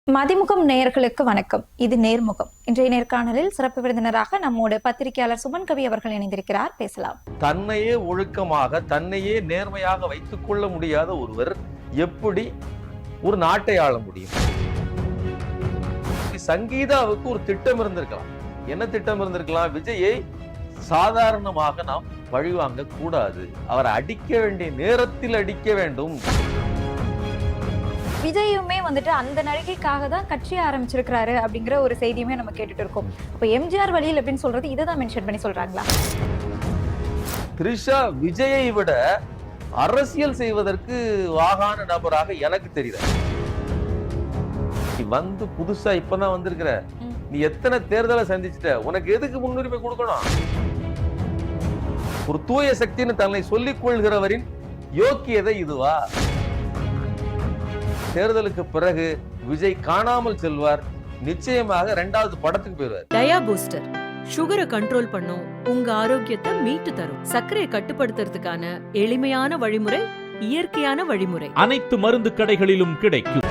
மதிமுகம் நேயர்களுக்கு வணக்கம். இது நேர்முகம். இன்றைய நேர்காணலில் சிறப்பு விருந்தினராக நம்மோடு பத்திரிகையாளர் சுமன் கவி அவர்கள் இணைந்திருக்கிறார். பேசலாம். தன்னையே ஒழுக்கமாக தன்னையே நேர்மையாக வைத்துக் கொள்ள முடியாத ஒருவர் எப்படி ஒரு நாட்டை ஆள முடியும்? சங்கீதாவுக்கு ஒரு திட்டம் இருந்திருக்கலாம். என்ன திட்டம் இருந்திருக்கலாம்? விஜயை சாதாரணமாக நாம் பழிவாங்க கூடாது, அவரை அடிக்க வேண்டிய நேரத்தில் அடிக்க வேண்டும். விஜயுமே அந்த நடிகைக்காக தான் கட்சி ஆரம்பிச்சிருக்கிறாரு அப்படிங்கிற ஒரு செய்தியுமே நம்ம கேட்டுட்டு இருக்கோம். அப்ப எம்ஜிஆர் வழியில் அப்படின்னு சொல்றது இதை தான் மென்ஷன் பண்ணி சொல்றாங்களா? த்ரிஷா விஜயை விட அரசியல் செய்வதற்கு வாகான நபராக எனக்கு தெரியல. நீ வந்து புதுசா இப்பதான் வந்திருக்கிற, நீ எத்தனை தேர்தலை சந்திச்சுட்ட, உனக்கு எதுக்கு முன்னுரிமை கொடுக்கணும்? ஒரு தூய சக்தின்னு தன்னை சொல்லிக் கொள்கிறவரின் யோக்கியதை இதுவா? தேர்தலுக்கு பிறகு விஜய் காணாமல் செல்வார், நிச்சயமாக 2வது படத்துக்கு போயிருவார். டயா பூஸ்டர் சுகரை கண்ட்ரோல் பண்ணும், உங்க ஆரோக்கியத்தை மீட்டு தரும். சர்க்கரையை கட்டுப்படுத்துறதுக்கான எளிமையான வழிமுறை, இயற்கையான வழிமுறை. அனைத்து மருந்து கடைகளிலும் கிடைக்கும்.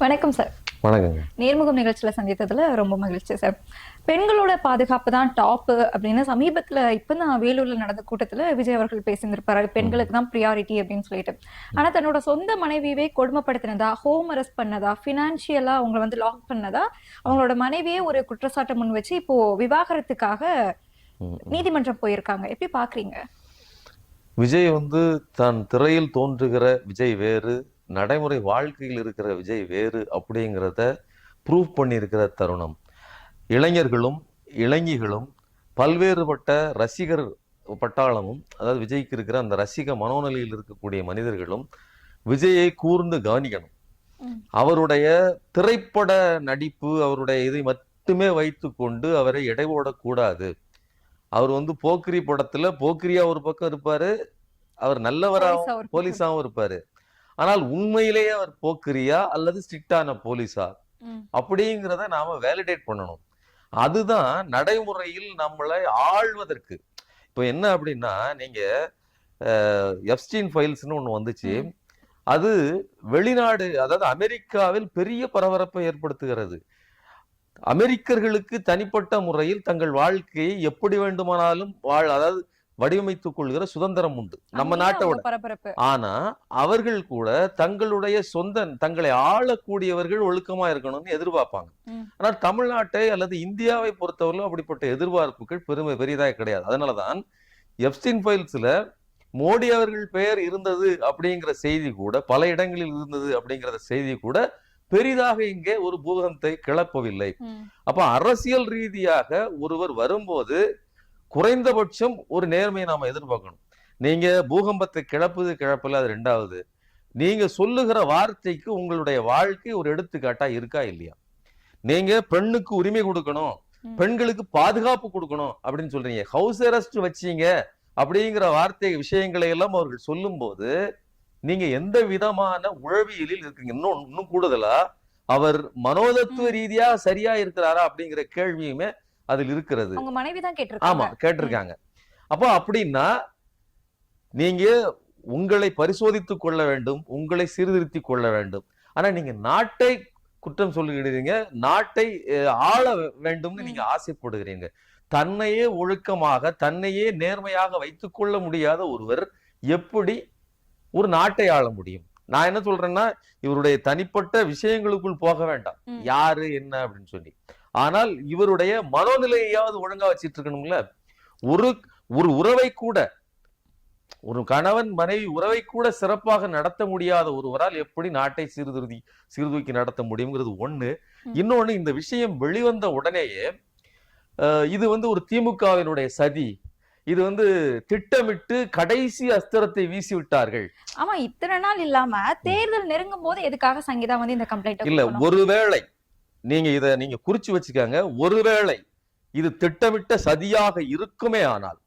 வணக்கம் சார். வணக்கங்க. நேர்முகம் நிகழ்ச்சியில சந்தித்ததுல ரொம்ப மகிழ்ச்சி சார். பெண்களோட பாதுகாப்பு தான் டாப் அப்படின்னு சமீபத்துல இப்பதான் வேலூர்ல நடந்த கூட்டத்துல விஜய் அவர்கள் பேசியிருப்பாரு. பெண்களுக்கு தான் ப்ரியாரிட்டி அப்படின்னு சொல்லிட்டு. ஆனா தன்னோட சொந்த மனைவியவே கொடுமைப்படுத்தினதா, ஹோம் அரெஸ்ட் பண்ணதா, பினான்சியலா அவங்களை லாக் பண்ணதா, அவங்களோட மனைவியே ஒரு குற்றச்சாட்டை முன் வச்சு இப்போ விவாகரத்துக்காக நீதிமன்றம் போயிருக்காங்க. எப்படி பாக்குறீங்க? விஜய் தான் திரையில் தோன்றுகிற விஜய் வேறு, நடைமுறை வாழ்க்கையில் இருக்கிற விஜய் வேறு அப்படிங்கிறத ப்ரூவ் பண்ணியிருக்கிற தருணம். இளைஞர்களும் இளைஞிகளும் பல்வேறுபட்ட ரசிகர் பட்டாளமும், அதாவது விஜய்க்கு இருக்கிற அந்த ரசிக மனோநிலையில் இருக்கக்கூடிய மனிதர்களும் விஜயை கூர்ந்து கவனிக்கணும். அவருடைய திரைப்பட நடிப்பு, அவருடைய இதை மட்டுமே வைத்து கொண்டு அவரை எடை போடக்கூடாது. அவர் போக்கிரி படத்துல போக்கிரியா ஒரு பக்கம் இருப்பாரு, அவர் நல்லவராகவும் போலீஸாவும் இருப்பாரு. ஆனால் உண்மையிலேயே அவர் போக்கிரியா அல்லது ஸ்ட்ரிக்டான போலீஸா அப்படிங்கிறத நாம வேலிடேட் பண்ணணும். அதுதான் நடைமுறையில் நம்மளை ஆள்வதற்கு. இப்போ என்ன அப்படின்னா, நீங்க எப்ஸ்டீன் ஃபைல்ஸ்னு ஒண்ணு வந்துச்சு. அது வெளிநாடு, அதாவது அமெரிக்காவில் பெரிய பரபரப்பை ஏற்படுத்துகிறது. அமெரிக்கர்களுக்கு தனிப்பட்ட முறையில் தங்கள் வாழ்க்கையை எப்படி வேண்டுமானாலும் அதாவது வடிவமைத்துக் கொள்கிற சுதந்திரம் உண்டு நம்ம நாட்டோட. ஆனா அவர்கள் கூட தங்களுடைய தங்களை ஆளக்கூடியவர்கள் ஒழுக்கமா இருக்கணும்னு எதிர்பார்ப்பாங்க. ஆனா தமிழ்நாட்டை அல்லது இந்தியாவை பொறுத்தவரை அப்படிப்பட்ட எதிர்பார்ப்புகள் பெரியதாக கிடையாது. அதனாலதான் எப்ஸ்டீன் ஃபைல்ஸ்ல மோடி அவர்கள் பெயர் இருந்தது அப்படிங்கிற செய்தி கூட, பல இடங்களில் இருந்தது அப்படிங்கிற செய்தி கூட பெரிதாக இங்கே ஒரு பூகம்பத்தை கிளப்பவில்லை. அப்ப அரசியல் ரீதியாக ஒருவர் வரும்போது குறைந்தபட்சம் ஒரு நேர்மையை நாம எதிர்பார்க்கணும். நீங்க பூகம்பத்தை கிளப்பல, அது 2வது. நீங்க சொல்லுகிற வார்த்தைக்கு உங்களுடைய வாழ்க்கை ஒரு எடுத்துக்காட்டா இருக்கா இல்லையா? நீங்க பெண்ணுக்கு உரிமை கொடுக்கணும், பெண்களுக்கு பாதுகாப்பு கொடுக்கணும் அப்படின்னு சொல்றீங்க. ஹவுஸ் அரெஸ்ட் வச்சீங்க அப்படிங்கிற வார்த்தை விஷயங்களை எல்லாம் அவர்கள் சொல்லும் போது நீங்க எந்த விதமான உளவியலில் இருக்கீங்க? இன்னும் கூடுதலா அவர் மனோதத்துவ ரீதியா சரியா இருக்கிறாரா அப்படிங்கிற கேள்வியுமே அதில் இருக்கிறது. ஆமா, கேட்டிருக்காங்க. அப்போ அப்படின்னா நீங்க உங்களை பரிசோதித்துக் கொள்ள வேண்டும், உங்களை சீர்திருத்திக் கொள்ள வேண்டும். ஆனா நீங்க நாட்டை குற்றம் சொல்லுகிறீங்க, நாட்டை ஆள வேண்டும்னு நீங்க ஆசைப்படுகிறீங்க. தன்னையே ஒழுக்கமாக தன்னையே நேர்மையாக வைத்துக் கொள்ள முடியாத ஒருவர் எப்படி ஒரு நாட்டை ஆள முடியும்? நான் என்ன சொல்றேன்னா, இவருடைய தனிப்பட்ட விஷயங்களுக்குள் போக வேண்டாம், யாரு என்ன அப்படின்னு சொல்லி. ஆனால் இவருடைய மனோநிலையாவது ஒழுங்கா வச்சிட்டு இருக்கணும்ல. ஒரு உறவை கூட, ஒரு கணவன் மனைவி உறவை கூட சிறப்பாக நடத்த முடியாத ஒருவரால் எப்படி நாட்டை சீர்தூக்கி நடத்த முடியுங்கிறது ஒண்ணு. இன்னொன்னு, இந்த விஷயம் வெளிவந்த உடனேயே இது ஒரு திமுகவினுடைய சதி, இது திட்டமிட்டு கடைசி அஸ்திரத்தை வீசி விட்டார்கள். ஆமா, இத்தனை நாள் இல்லாம தேர்தல் நெருங்கும் போது எதுக்காக சங்கீதா இந்த கம்ப்ளைண்ட் இல்ல, ஒருவேளை நீங்க குறிச்சு வச்சுக்காங்க, ஒருவேளை இது திட்டமிட்ட சதியாக இருக்குமே ஆனால்,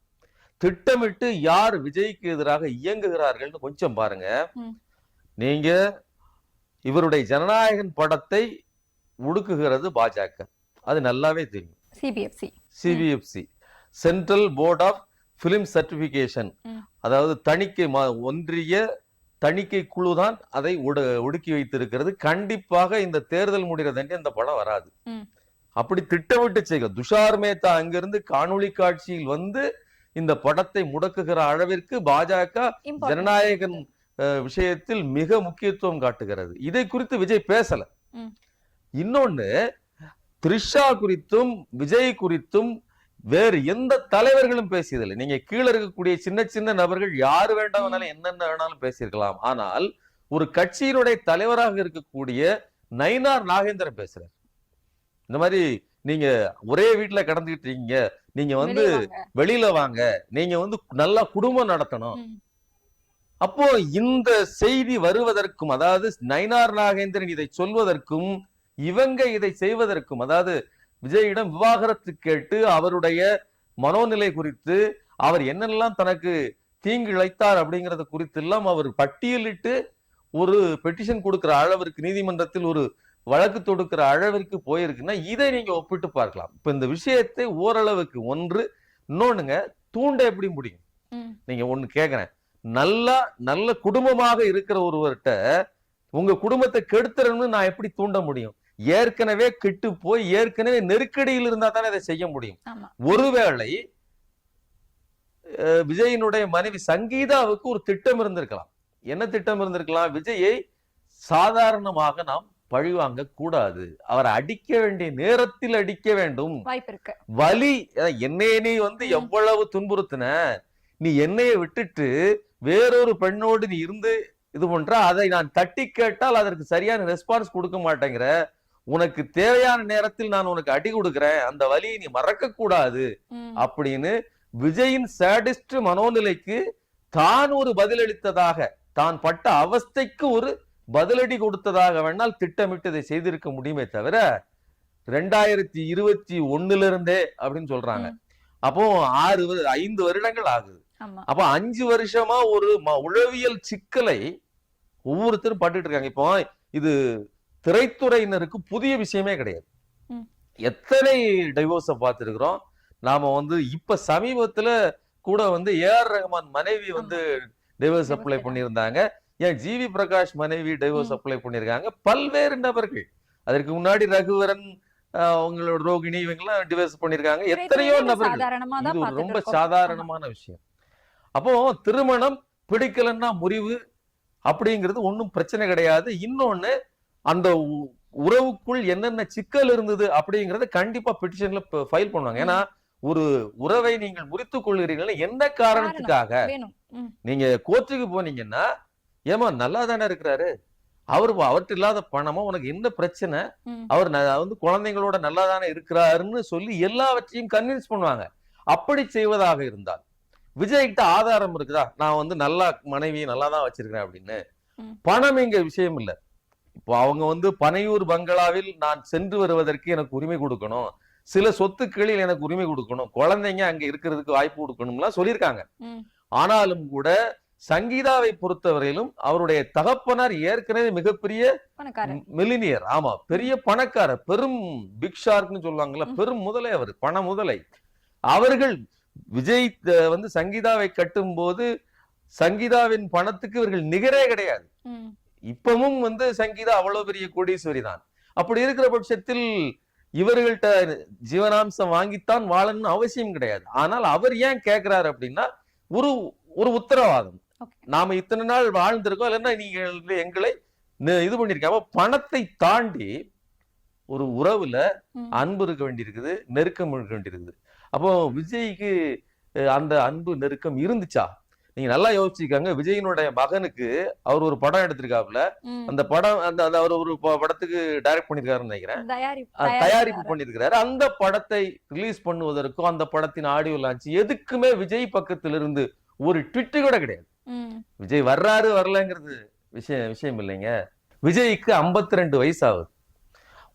திட்டமிட்டு யார் விஜய்க்கு எதிராக இயங்குகிறார்கள் கொஞ்சம் பாருங்க. நீங்க இவருடைய ஜனநாயகன் படத்தை ஒடுக்குகிறது பாஜக, அது நல்லாவே தெரியும். CBFC central board of film certification, அதாவது ஒன்றிய தணிக்கை குழு தான் அதை ஒடுக்கி வைத்திருக்கிறது. கண்டிப்பாக இந்த தேர்தல் முடிகிறதன்றி அந்த படம் வராது. அப்படி திட்டமிட்டு செய்ய துஷார் மேத்தா அங்கிருந்து காணொளி காட்சியில் வந்து இந்த படத்தை முடக்குகிற அளவிற்கு பாஜக ஜனநாயகன் விஷயத்தில் மிக முக்கியத்துவம் காட்டுகிறது. இதை குறித்து விஜய் பேசல. இன்னொன்னு, த்ரிஷா குறித்தும் விஜய் குறித்தும் வேறு எந்த தலைவர்களும் பேசியதில்லை. நீங்க கீழே இருக்கக்கூடிய சின்ன சின்ன நபர்கள் யாரு வேண்டாம்னாலும் என்னென்ன வேணாலும் பேசியிருக்கலாம். ஆனால் ஒரு கட்சியினுடைய தலைவராக இருக்கக்கூடிய நயினார் நாகேந்திரன் பேசுறார். இந்த மாதிரி நீங்க ஒரே வீட்டுல கடந்துகிட்டு இருக்கீங்க, நீங்க வந்து வெளியில வாங்க, நீங்க வந்து நல்லா குடும்பம் நடத்தணும். அப்போ இந்த செய்தி வருவதற்கும், அதாவது நயினார் நாகேந்திரன் இதை சொல்வதற்கும் இவங்க இதை செய்வதற்கும், அதாவது விஜயிடம் விவாகரத்து கேட்டு அவருடைய மனோநிலை குறித்து அவர் என்னெல்லாம் தனக்கு தீங்கு இழைத்தார் அப்படிங்கறது குறித்து எல்லாம் அவர் பட்டியலிட்டு ஒரு பெட்டிஷன் கொடுக்கிற அளவிற்கு, நீதிமன்றத்தில் ஒரு வழக்கு தொடுக்கிற அளவிற்கு போயிருக்குன்னா இதை நீங்க ஒப்பிட்டு பார்க்கலாம். இப்ப இந்த விஷயத்தை ஓரளவுக்கு இன்னொன்னுங்க, தூண்ட எப்படி முடியும்? நீங்க ஒண்ணு கேக்குறேன், நல்ல குடும்பமாக இருக்கிற ஒருவர்கிட்ட உங்க குடும்பத்தை கெடுத்துறன்னு நான் எப்படி தூண்ட முடியும்? ஏற்கனவே கெட்டு போய் ஏற்கனவே நெருக்கடியில் இருந்தா தானே இதை செய்ய முடியும். ஒருவேளை விஜயினுடைய மனைவி சங்கீதாவுக்கு ஒரு திட்டம் இருந்திருக்கலாம். என்ன திட்டம் இருந்திருக்கலாம்? விஜயை சாதாரணமாக நாம் பழிவாங்க கூடாது, அவரை அடிக்க வேண்டிய நேரத்தில் அடிக்க வேண்டும். வலி என்னைய நீ வந்து எவ்வளவு துன்புறுத்தின, நீ என்னைய விட்டுட்டு வேறொரு பெண்ணோடு நீ இருந்து இது பண்ற, அதை நான் தட்டி கேட்டால் அதற்கு சரியான ரெஸ்பான்ஸ் கொடுக்க மாட்டேங்கிற, உனக்கு தேவையான நேரத்தில் நான் உனக்கு அடி கொடுக்கிறேன், அந்த வலியை நீ மறக்க கூடாது அப்படின்னு விஜயின் சாடிஸ்ட் மனோநிலைக்கு தான் ஒரு பதிலளித்ததாக, தான் பட்ட அவஸ்தைக்கு ஒரு பதிலடி கொடுத்ததாக வேணால் திட்டமிட்டு இதை செய்திருக்க முடியுமே தவிர 2021 இருந்தே அப்படின்னு சொல்றாங்க. அப்போ 5 வருடங்கள் ஆகுது. அப்ப 5 வருஷமா ஒரு உளவியல் சிக்கலை ஒவ்வொருத்தரும் பட்டுட்டு இருக்காங்க. இப்போ இது திரைத்துறையினருக்கு புதிய விஷயமே கிடையாது. எத்தனை டைவோர்ஸ பார்த்திருக்கிறோம் நாம. வந்து இப்ப சமீபத்துல கூட வந்து ஏஆர் ரஹ்மான் மனைவி வந்து டைவோர்ஸ் அப்ளை பண்ணியிருந்தாங்க. ஏன் ஜிவி பிரகாஷ் மனைவி டைவோர்ஸ் அப்ளை பண்ணியிருக்காங்க. பல்வேறு நபர்கள், அதற்கு முன்னாடி ரகுவரன், அவங்களோட ரோகிணி, இவங்கெல்லாம் டிவோர்ஸ் பண்ணியிருக்காங்க. எத்தனையோ நபர்கள். இது ரொம்ப சாதாரணமான விஷயம். அப்போ திருமணம் பிடிக்கலன்னா முறிவு அப்படிங்கிறது ஒன்றும் பிரச்சனை கிடையாது. இன்னொன்னு, அந்த உறவுக்குள் என்னென்ன சிக்கல் இருந்தது அப்படிங்கறத கண்டிப்பா பெட்டிஷன்ல ஃபைல் பண்ணுவாங்க. ஏன்னா ஒரு உறவை நீங்கள் முறித்துக் கொள்கிறீர்கள் என்ன காரணத்துக்காக நீங்க கோர்ட்டுக்கு போனீங்கன்னா, ஏமா நல்லா தானே இருக்கிறாரு, அவர்கிட்ட இல்லாத பணமா, உனக்கு என்ன பிரச்சனை, அவர் வந்து குழந்தைங்களோட நல்லா தானே இருக்கிறாருன்னு சொல்லி எல்லாவற்றையும் கன்வின்ஸ் பண்ணுவாங்க. அப்படி செய்வதாக இருந்தால் விஜய்கிட்ட ஆதாரம் இருக்குதா, நான் வந்து நல்லா மனைவியை நல்லா தான் வச்சிருக்கிறேன் அப்படின்னு? பணம் இங்க விஷயம் இல்ல. இப்போ அவங்க வந்து பனையூர் பங்களாவில் நான் சென்று வருவதற்கு எனக்கு உரிமை கொடுக்கணும், சில சொத்துக்களில் எனக்கு உரிமை கொடுக்கணும், குழந்தைங்க அங்க இருக்கிறதுக்கு வாய்ப்பு கொடுக்கணும்லாம் சொல்லியிருக்காங்க. ஆனாலும் கூட சங்கீதாவை பொறுத்தவரையிலும் அவருடைய தகப்பனார் ஏற்கனவே மிகப்பெரிய மில்லினியர், ஆமா, பெரிய பணக்காரர், பெரும் பிக் ஷார்க்னு சொல்லுவாங்கல்ல, பெரும் முதலை, அவர் பண முதலை. அவர்கள் விஜய் வந்து சங்கீதாவை கட்டும் போது சங்கீதாவின் பணத்துக்கு இவர்கள் நிகரே கிடையாது. இப்பவும் வந்து சங்கீதா அவ்வளவு பெரிய கோடீஸ்வரி தான். அப்படி இருக்கிற பட்சத்தில் இவர்கள்ட்ட ஜீவனாம்சம் வாங்கித்தான் வாழணும்னு அவசியம் கிடையாது. ஆனால் அவர் ஏன் கேட்கிறாரு அப்படின்னா, ஒரு உத்தரவாதம், நாம இத்தனை நாள் வாழ்ந்திருக்கோம், இல்லைன்னா நீங்க எங்களை இது பண்ணிருக்க. பணத்தை தாண்டி ஒரு உறவுல அன்பு இருக்க வேண்டியிருக்குது, நெருக்கம் இருக்க வேண்டியிருக்குது. அப்போ விஜய்க்கு அந்த அன்பு நெருக்கம் இருந்துச்சா? நீங்க நல்லா யோசிச்சுக்காங்க. விஜயனுடைய மகனுக்கு அவர் ஒரு படம் எடுத்திருக்காப்புல, அந்த படம் அவர் ஒரு படத்துக்கு டைரக்ட் பண்ணிருக்காருன்னு நினைக்கிறேன், தயாரிப்பு பண்ணிருக்கிறாரு. அந்த படத்தை ரிலீஸ் பண்ணுவதற்கும் அந்த படத்தின் ஆடியோ லான்ச் எதுக்குமே விஜய் பக்கத்திலிருந்து ஒரு ட்விட் கூட கிடையாது. விஜய் வர்றாரு வரலங்கிறது விஷயம் இல்லைங்க. விஜய்க்கு 52 வயசு ஆகுது.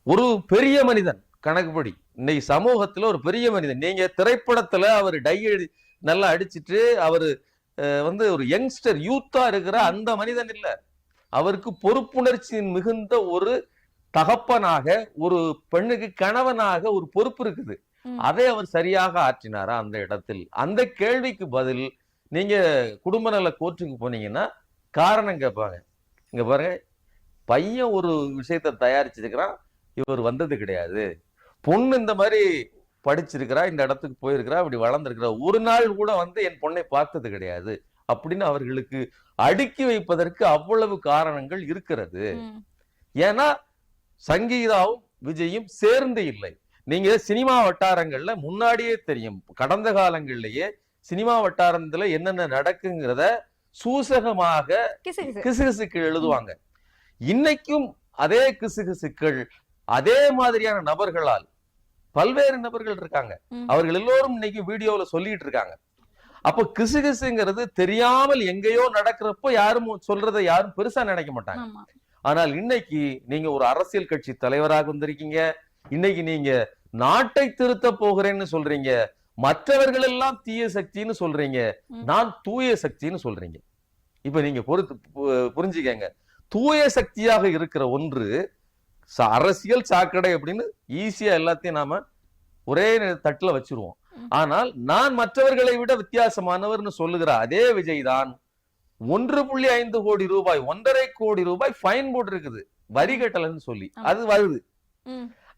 ஒரு பெரிய மனிதன் கணக்குப்படி இன்னைக்கு சமூகத்துல ஒரு பெரிய மனிதன். நீங்க திரைப்படத்துல அவர் நல்லா அடிச்சிட்டு அவரு வந்து ஒரு யங்ஸ்டர் யூத்தா இருக்கிற அந்த மனிதன் இல்ல. அவருக்கு பொறுப்புணர்ச்சியின் மிகுந்த ஒரு தகப்பனாக, ஒரு பெண்ணுக்கு கணவனாக ஒரு பொறுப்பு இருக்குது. அதை அவர் சரியாக ஆற்றினாரா அந்த இடத்தில்? அந்த கேள்விக்கு பதில் நீங்க குடும்ப நல கோர்ட்டுக்கு போனீங்கன்னா காரணம் கேட்பாங்க. இங்க பாருங்க, பையன் ஒரு விஷயத்த தயாரிச்சிருக்கிறான், இவர் வந்தது கிடையாது. பொண்ணு இந்த மாதிரி படிச்சிருக்கிறா, இந்த இடத்துக்கு போயிருக்கிறா, அப்படி வளர்ந்திருக்கிறா, ஒரு நாள் கூட வந்து என் பொண்ணை பார்த்தது கிடையாது அப்படின்னு அவர்களுக்கு அடுக்கி வைப்பதற்கு அவ்வளவு காரணங்கள் இருக்கிறது. ஏன்னா சங்கீதாவும் விஜயும் சேர்ந்து இல்லை. நீங்க சினிமா வட்டாரங்கள்ல முன்னாடியே தெரியும், கடந்த காலங்கள்லயே சினிமா வட்டாரத்துல என்னென்ன நடக்குங்கிறத சூசகமாக கிசுகிசுக்கள் எழுதுவாங்க. இன்னைக்கும் அதே கிசுகிசுக்கள் அதே மாதிரியான நபர்களால் பல்வேறு நபர்கள் இருக்காங்க. அவர்கள் எல்லோரும் இன்னைக்கு வீடியோல சொல்லிட்டு இருக்காங்க. அப்போ கிசுகிசுங்கிறது தெரியாமல் எங்கேயோ நடக்கிறப்போ யாரும் சொல்றதை யாரும் பெருசா நினைக்க மாட்டாங்க. ஆனால் இன்னைக்கு நீங்க ஒரு அரசியல் கட்சி தலைவராக வந்திருக்கீங்க, இன்னைக்கு நீங்க நாட்டை திருத்த போகிறேன்னு சொல்றீங்க, மற்றவர்கள் எல்லாம் தீய சக்தின்னு சொல்றீங்க, நான் தூய சக்தின்னு சொல்றீங்க. இப்ப நீங்க புரிஞ்சுக்கங்க, தூய சக்தியாக இருக்கிற ஒன்று அரசியல் சாக்கடை அப்படின்னு ஈஸியா எல்லாத்தையும் நாம ஒரே தட்டுல வச்சிருவோம். ஆனால் நான் மற்றவர்களை விட வித்தியாசமானவர்னு சொல்லுகிற அதே விஜய் தான் 1.5 கோடி ரூபாய் 1.5 கோடி ரூபாய் ஃபைன் போட்டு இருக்குது வரி கட்டலன்னு சொல்லி. அது வருது.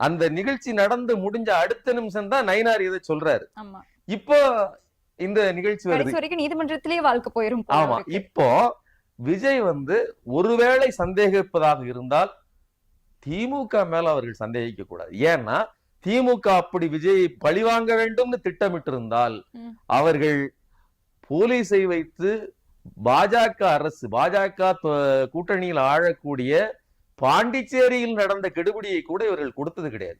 அந்த நிகழ்ச்சி நடந்து முடிஞ்ச அடுத்த நிமிஷம் தான் நயினார் இதை சொல்றாரு. இப்போ இந்த நிகழ்ச்சி வருது, நீதிமன்றத்திலேயே வாழ்க்கை போயிரும். ஆமா, இப்போ விஜய் வந்து ஒருவேளை சந்தேகிப்பதாக இருந்தால் திமுக மேல அவர்கள் சந்தேகிக்க கூடாது. ஏன்னா திமுக அப்படி விஜய் பழிவாங்க வேண்டும்னு திட்டமிட்டு இருந்தால் அவர்கள் போலீஸை வைத்து பாஜக அரசு, பாஜக கூட்டணியில் ஆழக்கூடிய பாண்டிச்சேரியில் நடந்த கெடுபிடியை கூட இவர்கள் கொடுத்தது கிடையாது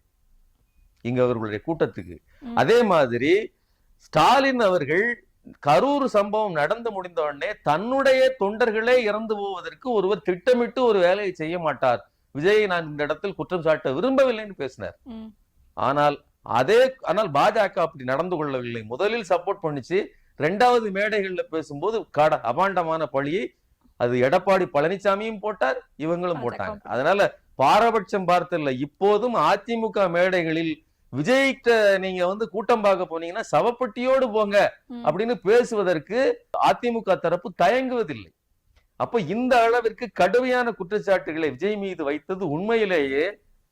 இங்க அவர்களுடைய கூட்டத்துக்கு. அதே மாதிரி ஸ்டாலின் அவர்கள் கரூர் சம்பவம் நடந்து முடிந்த உடனே தன்னுடைய தொண்டர்களே இறந்து போவதற்கு ஒருவர் திட்டமிட்டு ஒரு வேலையை செய்ய மாட்டார், விஜயை நான் இந்த இடத்தில் குற்றம் சாட்ட விரும்பவில்லைன்னு பேசினார். ஆனால் பாஜக அப்படி நடந்து கொள்ளவில்லை. முதலில் சப்போர்ட் பண்ணிச்சு, இரண்டாவது மேடைகள்ல பேசும்போது அபாண்டமான பழியை அது எடப்பாடி பழனிசாமியும் போட்டார், இவங்களும் போட்டாங்க. அதனால பாரபட்சம் பார்த்தல. இப்போதும் அதிமுக மேடைகளில் விஜய்கிட்ட நீங்க வந்து கூட்டம் பார்க்க போனீங்கன்னா சவப்பட்டியோடு போங்க அப்படின்னு பேசுவதற்கு அதிமுக தரப்பு தயங்குவதில்லை. அப்ப இந்த அளவிற்கு கடுமையான குற்றச்சாட்டுகளை விஜய் மீது வைத்தது உண்மையிலேயே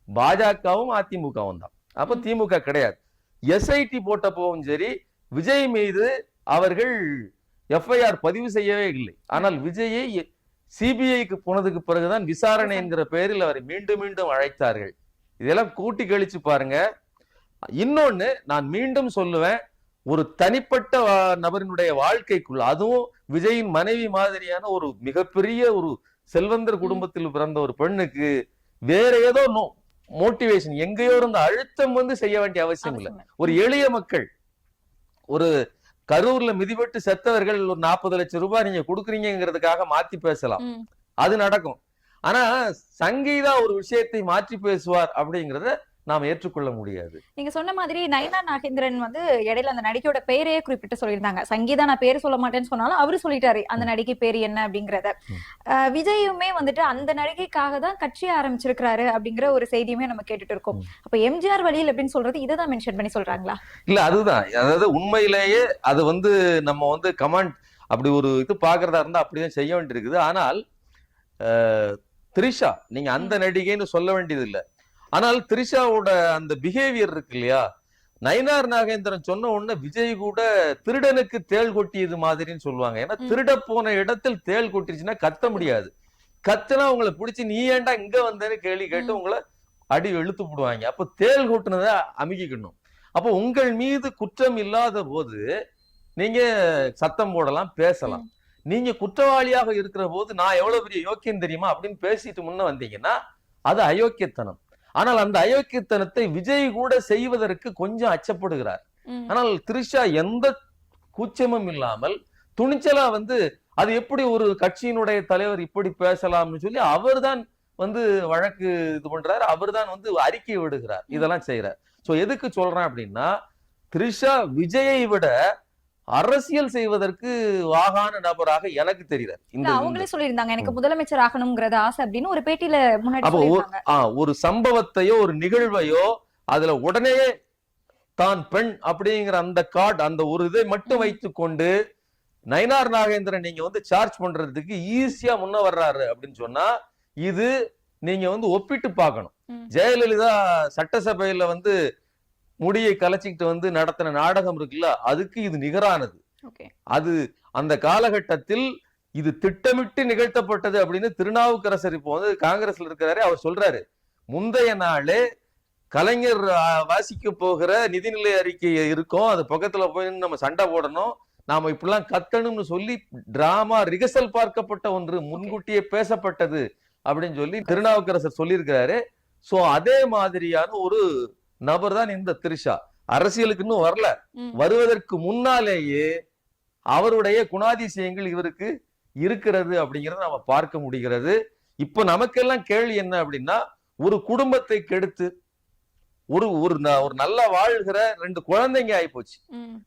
பாஜகவும் அதிமுகவும் தான். அப்ப திமுக கிடையாது. எஸ்ஐடி போட்ட போவும் சரி, விஜய் மீது அவர்கள் எஃப்ஐஆர் பதிவு செய்யவே இல்லை. ஆனால் விஜயை சிபிஐக்கு போனதுக்கு பிறகுதான் விசாரணை என்கிற பெயரில் அவரை மீண்டும் மீண்டும் அழைத்தார்கள். இதெல்லாம் கூட்டி கழிச்சு பாருங்க. இன்னொன்னு நான் மீண்டும் சொல்லுவேன், ஒரு தனிப்பட்ட நபரினுடைய வாழ்க்கைக்குள்ள, அதுவும் விஜயின் மனைவி மாதிரியான ஒரு மிகப்பெரிய ஒரு செல்வந்தர் குடும்பத்தில் பிறந்த ஒரு பெண்ணுக்கு வேற ஏதோ மோட்டிவேஷன் எங்கேயோ இருந்த அழுத்தம் வந்து செய்ய வேண்டிய அவசியம் இல்லை. ஒரு எளிய மக்கள், ஒரு கரூர்ல மிதிபட்டு செத்தவர்கள் ஒரு 40 லட்சம் ரூபாய் நீங்க கொடுக்குறீங்கிறதுக்காக மாத்தி பேசலாம், அது நடக்கும். ஆனா சங்கீதா ஒரு விஷயத்தை மாற்றி பேசுவார் அப்படிங்கறத நாம் ஏற்றுக்கொள்ள முடியாது. நீங்க சொன்ன மாதிரி நயனா நாகேந்திரன் வந்து இடையில அந்த நடிகையோட பெயரையே குறிப்பிட்டு சொல்லியிருந்தாங்க. சங்கீதா நான் பேர் சொல்ல மாட்டேன்னு சொன்னாலும் அவரு சொல்லிட்டாரு அந்த நடிகை பேர் என்ன அப்படிங்கறத. விஜயுமே வந்துட்டு அந்த நடிகைக்காக தான் கட்சி ஆரம்பிச்சிருக்கிறாரு அப்படிங்கிற ஒரு செய்தியுமே நம்ம கேட்டுட்டு இருக்கோம். அப்ப எம்ஜிஆர் வழியில் அப்படின்னு சொல்றது இதைதான் மென்ஷன் பண்ணி சொல்றாங்களா? இல்ல, அதுதான். அதாவது உண்மையிலேயே அது வந்து நம்ம வந்து கமாண்ட் அப்படி ஒரு இது பாக்குறதா இருந்தா அப்படிதான் செய்ய வேண்டியிருக்குது. ஆனால் த்ரிஷா நீங்க அந்த நடிகைன்னு சொல்ல வேண்டியது இல்லை. ஆனால் த்ரிஷாவோட அந்த பிஹேவியர் இருக்கு இல்லையா, நயினார் நாகேந்திரன் சொன்ன உடனே விஜய் கூட திருடனுக்கு தேள் கொட்டியது மாதிரின்னு சொல்லுவாங்க. ஏன்னா திருட போன இடத்தில் தேள் கொட்டிருச்சுன்னா கத்த முடியாது. கத்துனா உங்களை பிடிச்சி நீ ஏன்டா இங்க வந்தேன்னு கேள்வி கேட்டு உங்களை அடி இழுத்து போடுவாங்க. அப்ப தேள் கொட்டுனதை அமுக்கிக்கணும். அப்போ உங்கள் மீது குற்றம் இல்லாத போது நீங்க சத்தம் போடலாம், பேசலாம். நீங்க குற்றவாளியாக இருக்கிற போது நான் எவ்வளவு பெரிய யோக்கியம் தெரியுமா அப்படின்னு பேசிட்டு முன்ன வந்தீங்கன்னா அது அயோக்கியத்தனம். ஆனால் அந்த அயோக்கியத்தனத்தை விஜய் கூட செய்வதற்கு கொஞ்சம் அச்சப்படுகிறார். ஆனால் த்ரிஷா எந்த கூச்சமும் இல்லாமல் துணிச்சலா வந்து அது எப்படி ஒரு கட்சியினுடைய தலைவர் இப்படி பேசலாம்னு சொல்லி அவர் தான் வந்து வழக்கு இது பண்றாரு, அவர் தான் வந்து அறிக்கை விடுகிறார், இதெல்லாம் செய்யறார். சோ எதுக்கு சொல்றேன் அப்படின்னா, த்ரிஷா விஜயை விட அரசியல் செய்வதற்கு வாகான நபராக எனக்கு தெரியுது. அவங்களே சொல்லியிருந்தாங்க எனக்கு முதலமைச்சர் ஆகணும்ங்கறது ஆசை அப்படின்னு ஒரு பேட்டியில முன்னாடி ஒரு சம்பவத்தையோ ஒரு நிகழ்வையோ அதுல உடனே தான் பெண் அப்படிங்கிற அந்த கார்டு, அந்த ஒரு இதை மட்டும் வைத்துக் கொண்டு நயினார் நாகேந்திரன் நீங்க வந்து சார்ஜ் பண்றதுக்கு ஈஸியா முன்ன வர்றாரு அப்படின்னு சொன்னா, இது நீங்க வந்து ஒப்பிட்டு பார்க்கணும். ஜெயலலிதா சட்டசபையில வந்து முடியை கலைச்சிக்கிட்டு வந்து நடத்தின நாடகம் இருக்குல்ல, அதுக்கு இது நிகரானது. அது அந்த காலகட்டத்தில் இது திட்டமிட்டு நிகழ்த்தப்பட்டது அப்படின்னு திருநாவுக்கரசர் இப்போ வந்து காங்கிரஸ்ல இருக்கிறாரு, அவர் சொல்றாரு, முந்தைய நாளே கலைஞர் வாசிக்க போகிற நிதிநிலை அறிக்கை இருக்கும், அது பக்கத்துல போய் நம்ம சண்டை போடணும், நாம இப்படிலாம் கத்தணும்னு சொல்லி டிராமா ரிகர்சல் பார்க்கப்பட்ட ஒன்று, முன்கூட்டியே பேசப்பட்டது அப்படின்னு சொல்லி திருநாவுக்கரசர் சொல்லியிருக்கிறாரு. சோ அதே மாதிரியான ஒரு நபர் தான் இந்த திரிஷா. அரசியலுக்கு இன்னும் வரல, வருவதற்கு முன்னாலேயே அவருடைய குணாதிசயங்கள் இவருக்கு இருக்கிறது அப்படிங்கறத நம்ம பார்க்க முடிகிறது. இப்ப நமக்கெல்லாம் கேள்வி என்ன அப்படின்னா, ஒரு குடும்பத்தை கெடுத்து ஒரு ஒரு நல்ல வாழ்கிற 2 குழந்தைங்க ஆயிப்போச்சு.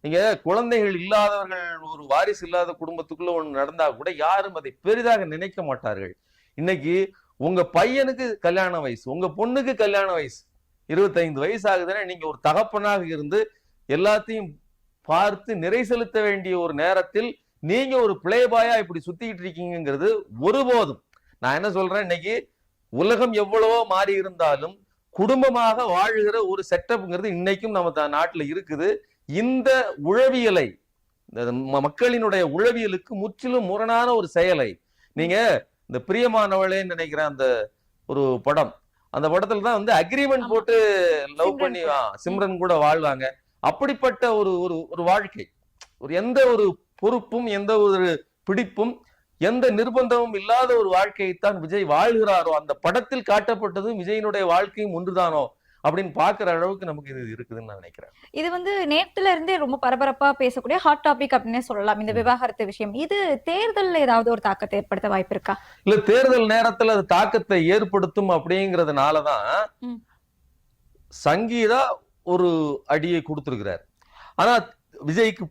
நீங்க குழந்தைகள் இல்லாதவர்கள், ஒரு வாரிசு இல்லாத குடும்பத்துக்குள்ள ஒண்ணு நடந்தா கூட யாரும் அதை பெரிதாக நினைக்க மாட்டார்கள். இன்னைக்கு உங்க பையனுக்கு கல்யாண வயசு, உங்க பொண்ணுக்கு கல்யாண வயசு 25 வயசு ஆகுதுன்னா, நீங்க ஒரு தகப்பனாக இருந்து எல்லாத்தையும் பார்த்து நிறை செலுத்த வேண்டிய ஒரு நேரத்தில் நீங்க ஒரு பிளேபாயா இப்படி சுத்திக்கிட்டு இருக்கீங்கிறது ஒருபோதும். நான் என்ன சொல்றேன், இன்னைக்கு உலகம் எவ்வளவோ மாறி இருந்தாலும் குடும்பமாக வாழ்கிற ஒரு செட்டப்ங்கிறது இன்னைக்கும் நம்ம நாட்டுல இருக்குது. இந்த உளவியலை, மக்களினுடைய உளவியலுக்கு முற்றிலும் முரணான ஒரு செயலை நீங்க இந்த பிரியமானவளேன்னு நினைக்கிற அந்த ஒரு படம், அந்த படத்துல தான் வந்து அக்ரிமெண்ட் போட்டு லவ் பண்ணி சிம்ரன் கூட வாழ்வாங்க. அப்படிப்பட்ட ஒரு ஒரு வாழ்க்கை, ஒரு எந்த ஒரு பொறுப்பும் எந்த ஒரு பிடிப்பும் எந்த நிர்பந்தமும் இல்லாத ஒரு வாழ்க்கையைத்தான் விஜய் வாழ்கிறாரோ, அந்த படத்தில் காட்டப்பட்டதும் விஜயினுடைய வாழ்க்கையும் ஒன்றுதானோ அப்படின்னு பாக்குற அளவுக்கு நமக்கு இது இருக்குதுன்னு நான் நினைக்கிறேன். இது வந்து நேத்துல இருந்தே ரொம்ப பரபரப்பா பேசக்கூடிய ஹாட் டாபிக் அப்படின்னே சொல்லலாம் இந்த விவாகரத்து விஷயம். இது தேர்தல்ல ஏதாவது ஒரு தாக்கத்தை ஏற்படுத்த வாய்ப்பு இருக்கா? இல்ல, தேர்தல் நேரத்துல அது தாக்கத்தை ஏற்படுத்தும் அப்படிங்கறதுனாலதான் சங்கீதா ஒரு அடியை கொடுத்திருக்கிறார். ஆனா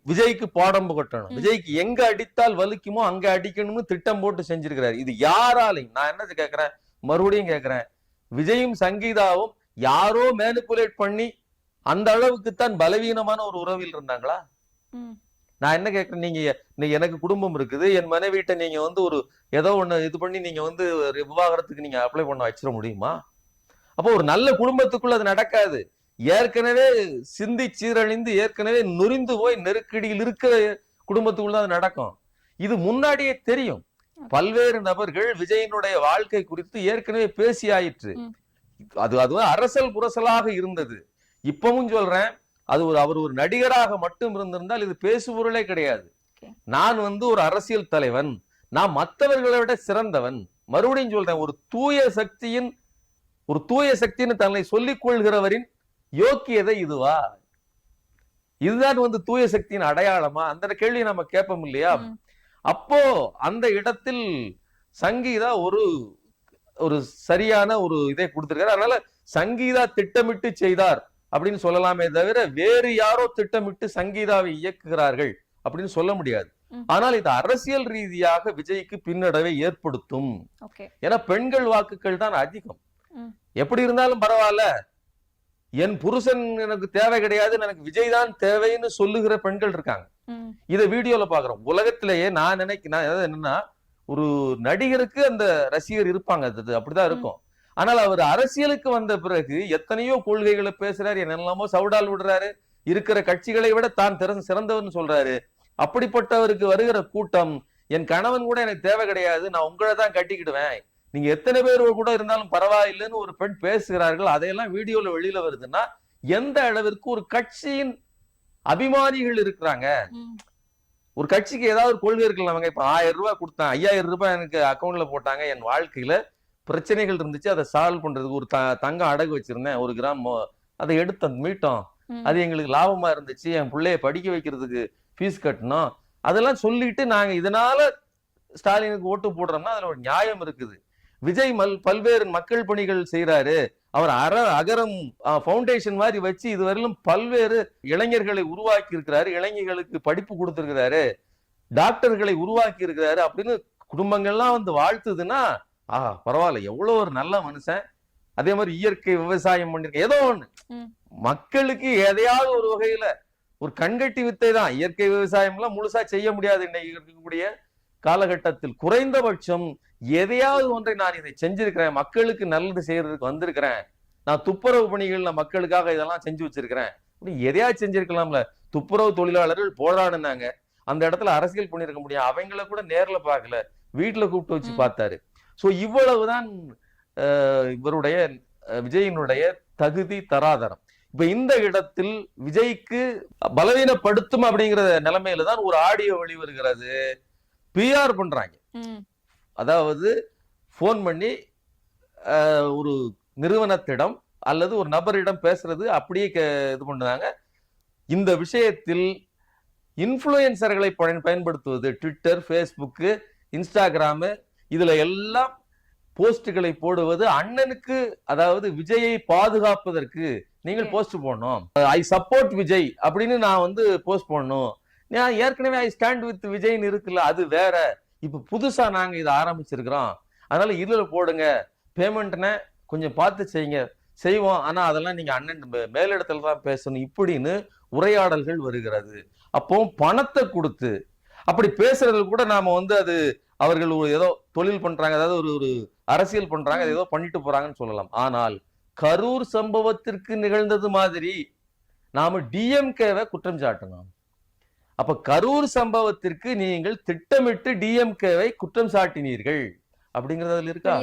விஜய்க்கு பாடம் புகட்டணும், விஜய்க்கு எங்க அடித்தால் வலிக்குமோ அங்க அடிக்கணும்னு திட்டம் போட்டு செஞ்சிருக்கிறார். இது யாராலையும், நான் என்ன கேக்குறேன், மறுபடியும் கேக்குறேன், விஜயும் சங்கீதாவும் யாரோ மேனிபுலேட் பண்ணி அந்த அளவுக்குத்தான் பலவீனமான ஒரு உறவில் இருந்தாங்களா? நான் என்ன கேக்குறேன், நீங்க எனக்கு குடும்பம் இருக்குது, என் மனைவிட்ட நீங்க வந்து ஒரு ஏதோ ஒண்ணு இது பண்ணி நீங்க வந்து விவாகரத்துக்கு நீங்க அப்ளை பண்ண வச்சிட முடியுமா? அப்போ ஒரு நல்ல குடும்பத்துக்குள்ள அது நடக்காது. ஏற்கனவே சிந்தி சீரழிந்து ஏற்கனவே நுரிந்து போய் நெருக்கடியில் இருக்கிற குடும்பத்துக்குள்ள அது நடக்கும். இது முன்னாடியே தெரியும். பல்வேறு நபர்கள் விஜயனுடைய வாழ்க்கை குறித்து ஏற்கனவே பேசி ஆயிற்று. அது அரசல் புரசலாக இருந்தது. இப்பவும் சொல்றேன், அவர் ஒரு நடிகராக மட்டும் இருந்திருந்தால் இது பேசுபொருளே கிடையாது. நான் வந்து ஒரு அரசியல் தலைவன், நான் மற்றவர்களை விட சிறந்தவன். மறுபடியும் சொல்றேன், ஒரு தூய சக்தின்னு தன்னை சொல்லிக் கொள்கிறவரின் யோக்கியதை இதுவா? இதுதான் வந்து தூய சக்தியின் அடையாளமா? அந்த கேள்வியை நம்ம கேட்போம் இல்லையா? அப்போ அந்த இடத்தில் சங்கீதா ஒரு சரியான ஒரு இதை கொடுத்திருக்காரு. அதனால சங்கீதா திட்டமிட்டு செய்தார் அப்படின்னு சொல்லலாமே தவிர வேறு யாரோ திட்டமிட்டு சங்கீதாவை இயக்குகிறார்கள் அப்படின்னு சொல்ல முடியாது. ஆனால் இது அரசியல் ரீதியாக விஜய்க்கு பின்னடைவை ஏற்படுத்தும். ஏன்னா பெண்கள் வாக்குகள் தான் அதிகம். எப்படி இருந்தாலும் பரவாயில்ல, என் புருஷன் எனக்கு தேவை கிடையாது, எனக்கு விஜய் தான் தேவைன்னு சொல்லுகிற பெண்கள் இருக்காங்க. இத வீடியோல பாக்குறோம். உலகத்திலேயே நான் என்னன்னா, ஒரு நடிகருக்கு அந்த ரசிகர் இருப்பாங்க, அது அப்படிதான் இருக்கும். ஆனால் அவர் அரசியலுக்கு வந்த பிறகு எத்தனையோ கொள்கைகளை பேசுறாரு, என்னெல்லாமோ சவுடால் விடுறாரு, இருக்கிற கட்சிகளை விட தான் சிறந்தவர்னு சொல்றாரு. அப்படிப்பட்டவருக்கு வருகிற கூட்டம், என் கணவன் கூட எனக்கு தேவை கிடையாது, நான் உங்களை தான் கட்டிக்கிடுவேன், நீங்க எத்தனை பேர் கூட இருந்தாலும் பரவாயில்லைன்னு ஒரு பெண் பேசுகிறார்கள். அதையெல்லாம் வீடியோல வெளியில வருதுன்னா எந்த அளவிற்கு ஒரு கட்சியின் அபிமானிகள் இருக்கிறாங்க. ஒரு கட்சிக்கு ஏதாவது ஒரு கொள்கை இருக்குல்ல, அவங்க இப்ப 1000 ரூபாய் கொடுத்தேன், 5000 ரூபாய் எனக்கு அக்கௌண்ட்ல போட்டாங்க, என் வாழ்க்கையில பிரச்சனைகள் இருந்துச்சு, அதை சால்வ் பண்றதுக்கு ஒரு தங்கம் அடகு வச்சிருந்தேன் 1 கிராம், அதை எடுத்து மீட்டோம், அது எங்களுக்கு லாபமா இருந்துச்சு, என் பிள்ளைய படிக்க வைக்கிறதுக்கு ஃபீஸ் கட்டணும், அதெல்லாம் சொல்லிட்டு நாங்க இதனால ஸ்டாலினுக்கு ஓட்டு போடுறோம்னா அதுல ஒரு நியாயம் இருக்குது. விஜய் பல்வேறு மக்கள் பணிகள் செய்யறாரு, அவர் அகரம் பவுண்டேஷன் மாதிரி வச்சு இதுவரையிலும் பல்வேறு இளைஞர்களை உருவாக்கி இருக்கிறாரு, இளைஞர்களுக்கு படிப்பு கொடுத்திருக்கிறாரு, டாக்டர்களை உருவாக்கி இருக்கிறாரு அப்படின்னு குடும்பங்கள்லாம் வந்து வாழ்த்துதுன்னா பரவாயில்ல, எவ்வளவு ஒரு நல்ல மனுஷன். அதே மாதிரி இயற்கை விவசாயம் பண்ணிருக்க, ஏதோ ஒண்ணு மக்களுக்கு எதையாவது ஒரு வகையில ஒரு கண்கட்டி வித்தை தான். இயற்கை விவசாயம்லாம் முழுசா செய்ய முடியாது இன்னைக்கு இருக்கக்கூடிய காலகட்டத்தில். குறைந்தபட்சம் எதையாவது ஒன்றை நான் இதை செஞ்சிருக்கிறேன், மக்களுக்கு நல்லது செய்யறதுக்கு வந்திருக்கிறேன், நான் துப்புரவு பணிகள்ல மக்களுக்காக இதெல்லாம் செஞ்சு வச்சிருக்கிறேன் அப்படின்னு எதையாவது செஞ்சிருக்கலாம்ல. துப்புரவு தொழிலாளர்கள் போராடுனாங்க, அந்த இடத்துல அரசியல் பண்ணிருக்க முடியும். அவங்கள கூட நேர்ல பார்க்கல, வீட்டுல கூப்பிட்டு வச்சு பார்த்தாரு. சோ இவ்வளவுதான் இவருடைய விஜயினுடைய தகுதி தராதரம். இப்ப இந்த இடத்தில் விஜய்க்கு பலவீனப்படுத்தும் அப்படிங்கிற நிலைமையில தான் ஒரு ஆடியோ வெளிவருகிறது. பிஆர் பண்றாங்க, அதாவது போன் பண்ணி ஒரு நிறுவனத்திடம் அல்லது ஒரு நபரிடம் பேசுறது அப்படியே இது பண்ணுறாங்க. இந்த விஷயத்தில் இன்ஃப்ளூயன்சர்களை பயன்படுத்துவது, ட்விட்டர், ஃபேஸ்புக்கு, இன்ஸ்டாகிராமு, இதுல எல்லாம் போஸ்டுகளை போடுவது, அண்ணனுக்கு அதாவது விஜயை பாதுகாப்பதற்கு நீங்கள் போஸ்ட் போடணும். ஐ சப்போர்ட் விஜய் அப்படின்னு நான் போஸ்ட் பண்ணணும். நான் ஏற்கனவே ஐ ஸ்டாண்ட் வித் விஜய்னு இருக்குல்ல, அது வேற. இப்ப புதுசா நாங்க இதை ஆரம்பிச்சிருக்கிறோம், அதனால இதுல போடுங்க, பேமெண்ட்ன கொஞ்சம் பார்த்து செய்வோம், ஆனா அதெல்லாம் நீங்க அண்ணன் மேலிடத்துல தான் பேசணும் இப்படின்னு உரையாடல்கள் வருகிறது. அப்போ பணத்தை கொடுத்து அப்படி பேசுறது கூட நாம அது அவர்கள் ஏதோ தொழில் பண்றாங்க, அதாவது ஒரு அரசியல் பண்றாங்க, ஏதோ பண்ணிட்டு போறாங்கன்னு சொல்லலாம். ஆனால் கரூர் சம்பவத்திற்கு நிகழ்ந்தது மாதிரி நாம டிஎம்கேவை குற்றம் சாட்டணும். அப்ப கரூர் சம்பவத்திற்கு நீங்கள் திட்டமிட்டு டிஎம்கேவை குற்றம் சாட்டினீர்கள் அப்படிங்கறது அதுல இருக்கா?